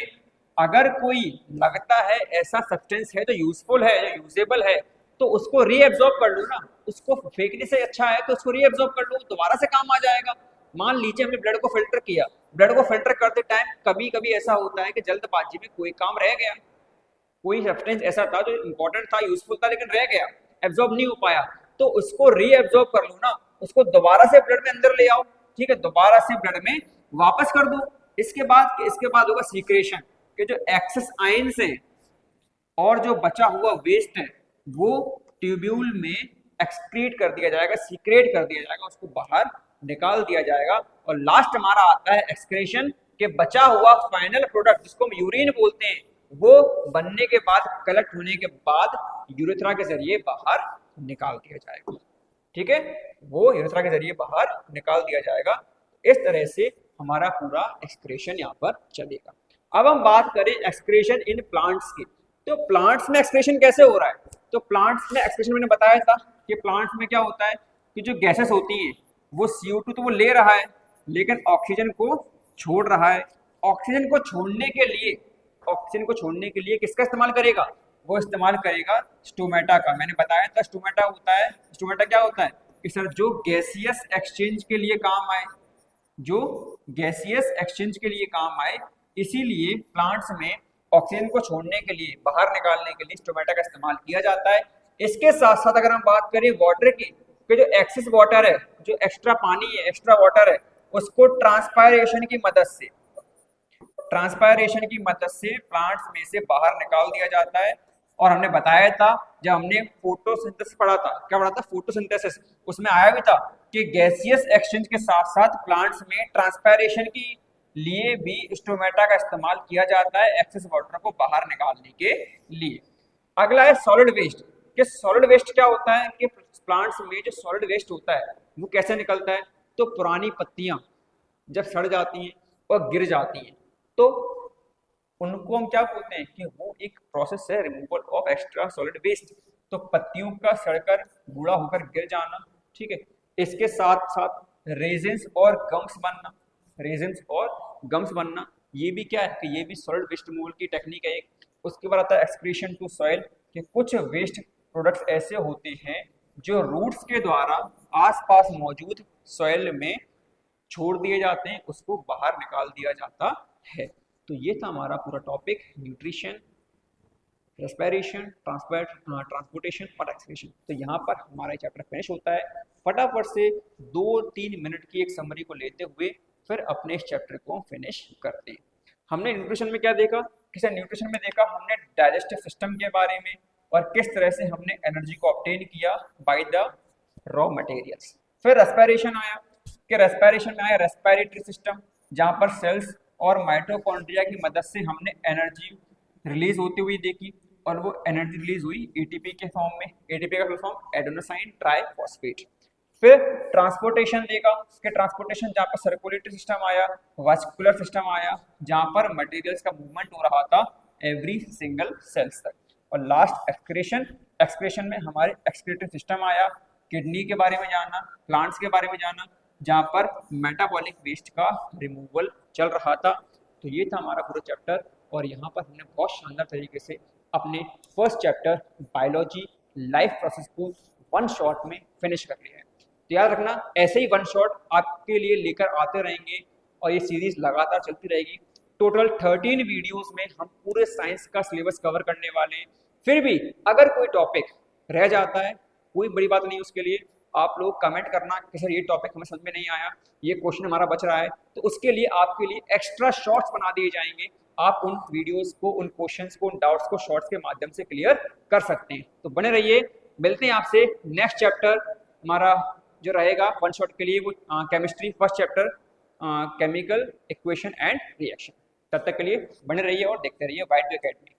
अगर कोई लगता है ऐसा सब्सटेंस है जो यूजफुल है, जो यूजेबल है, तो उसको रीएब्जॉर्ब कर लो ना। उसको फेंकने से अच्छा है तो उसको रीएब्जॉर्ब कर लो, दोबारा से काम आ जाएगा। मान लीजिए हमने ब्लड को फिल्टर किया, ब्लड को फिल्टर करते टाइम कभी कभी ऐसा होता है कि जल्दबाजी में कोई काम रह गया, कोई सब्सटेंस ऐसा था जो इंपॉर्टेंट था, यूजफुल था, लेकिन रह गया, एब्जॉर्ब नहीं हो पाया, तो उसको रीएब्जॉर्ब कर लो ना। उसको दोबारा से ब्लड में अंदर ले आओ, ठीक है, दोबारा से ब्लड में वापस कर दो। इसके बाद होगा सीक्रेशन, कि जो एक्सेस आयंस है और जो बचा हुआ वेस्ट है वो ट्यूब्यूल में एक्सक्रीट कर दिया जाएगा, सीक्रेट कर दिया जाएगा, उसको बाहर निकाल दिया जाएगा। और लास्ट हमारा आता है एक्सक्रीशन, के बचा हुआ फाइनल प्रोडक्ट जिसको हम यूरिन बोलते हैं, वो बनने के बाद, कलेक्ट होने के बाद यूरेथ्रा के जरिए बाहर निकाल दिया जाएगा। ठीक है, वो यूरेथ्रा के जरिए बाहर निकाल दिया जाएगा। इस तरह से हमारा पूरा एक्सक्रीशन यहाँ पर चलेगा। अब हम बात करें एक्सक्रीशन इन प्लांट्स की, तो प्लांट्स में एक्सक्रीशन कैसे हो रहा है? तो प्लांट्स में एक्सक्रीशन मैंने बताया था कि प्लांट्स में क्या होता है कि जो गैसेस होती हैं वो CO2 तो वो ले रहा है, लेकिन ऑक्सीजन को छोड़ रहा है। ऑक्सीजन को छोड़ने के लिए किसका इस्तेमाल करेगा? वो इस्तेमाल करेगा स्टोमेटा का। मैंने बताया था स्टोमेटा क्या होता है कि सर जो गैसियस एक्सचेंज के लिए काम आए, इसीलिए प्लांट्स में ऑक्सीजन को छोड़ने के लिए, बाहर निकालने के लिए स्टोमेटा का इस्तेमाल किया जाता है। इसके साथ साथ अगर हम बात करें वाटर की, कि जो एक्सेस वाटर है, जो एक्स्ट्रा पानी है, एक्स्ट्रा वाटर है, उसको ट्रांसपायरेशन की मदद से प्लांट्स में से बाहर निकाल दिया जाता है। और हमने बताया था जब हमने फोटोसिंथेसिस पढ़ा था, क्या पढ़ा था? फोटोसिंथेसिस। उसमें आया भी था कि गैसियस एक्सचेंज के साथ साथ प्लांट्स में ट्रांसपायरेशन की लिए भी स्टोमेटा का इस्तेमाल किया जाता है, एक्सेस वाटर को बाहर निकालने के लिए। अगला है सॉलिड वेस्ट। कि सॉलिड वेस्ट क्या होता है कि प्लांट्स में जो सॉलिड वेस्ट होता है वो कैसे निकलता है? तो पुरानी पत्तियां जब सड़ जाती हैं और गिर जाती हैं तो उनको हम क्या बोलते हैं कि वो एक प्रोसेस है removal of extra solid waste. तो पत्तियों का सड़कर बूढ़ा होकर गिर जाना, ठीक है। इसके साथ साथ रेजिन्स और गम्स बनना, ये भी क्या है कि ये भी सॉलिड वेस्ट रिमूवल की टेक्निक है एक। उसके बाद आता है एक्सक्रीशन टू सॉइल, कि कुछ वेस्ट प्रोडक्ट्स ऐसे होते हैं जो रूट्स के द्वारा आसपास मौजूद सॉइल में छोड़ दिए जाते हैं, उसको बाहर निकाल दिया जाता है। तो ये था हमारा पूरा टॉपिक, न्यूट्रिशन, रेस्पिरेशन, ट्रांसपोर्टेशन और एक्सक्रीशन। तो यहाँ पर हमारा चैप्टर फिनिश होता है। फटाफट से 2-3 मिनट की एक समरी को लेते हुए फिर अपने इस चैप्टर को फिनिश करते हैं। हमने न्यूट्रिशन में क्या देखा? न्यूट्रिशन में देखा हमने डाइजेस्टिव सिस्टम के बारे में और किस तरह से हमने एनर्जी को ऑब्टेन किया बाय द रॉ मटेरियल्स। फिर रेस्पिरेशन आया, कि रेस्पिरेशन में आया रेस्पिरेटरी सिस्टम, जहाँ पर सेल्स और माइटोकॉन्ड्रिया की मदद से हमने एनर्जी रिलीज होती हुई देखी, और वो एनर्जी रिलीज हुई एटीपी के फॉर्म में। एटीपी का फुल फॉर्म एडेनोसाइन ट्राइफॉस्फेट। फिर ट्रांसपोर्टेशन देखा, कि ट्रांसपोर्टेशन जहाँ पर सर्कुलेटरी सिस्टम आया, वास्कुलर सिस्टम आया, जहाँ पर मटेरियल्स का मूवमेंट हो रहा था एवरी सिंगल सेल्स तक। और लास्ट एक्सक्रीशन में हमारे एक्सक्रीटरी सिस्टम आया, किडनी के बारे में जाना, प्लांट्स के बारे में जाना, जहाँ पर मेटाबॉलिक वेस्ट का रिमूवल चल रहा था। तो ये था हमारा पूरा चैप्टर, और यहाँ पर हमने बहुत शानदार तरीके से अपने first chapter biology life process को 1 शॉट में फिनिश कर लिया है। तो याद रखना, ऐसे ही 1 शॉट आपके लिए लेकर आते रहेंगे और ये सीरीज लगातार चलती रहेगी। टोटल 13 वीडियोस में हम पूरे साइंस का सिलेबस कवर करने वाले हैं। फिर भी अगर कोई टॉपिक रह जाता है, कोई बड़ी बात नहीं, उसके लिए आप लोग कमेंट करना कि सर ये टॉपिक हमें समझ में नहीं आया, ये क्वेश्चन हमारा बच रहा है, तो उसके लिए आपके लिए एक्स्ट्रा शॉर्ट्स बना दिए जाएंगे। आप उन वीडियोस को, उन क्वेश्चंस को, उन डाउट्स को शॉर्ट्स के माध्यम से क्लियर कर सकते हैं। तो बने रहिए, मिलते हैं आपसे नेक्स्ट चैप्टर हमारा जो रहेगा वन शॉट के लिए, वो chemistry first chapter, chemical equation and reaction. तब तक के लिए बने रहिए और देखते रहिए वाइट एकेडमी।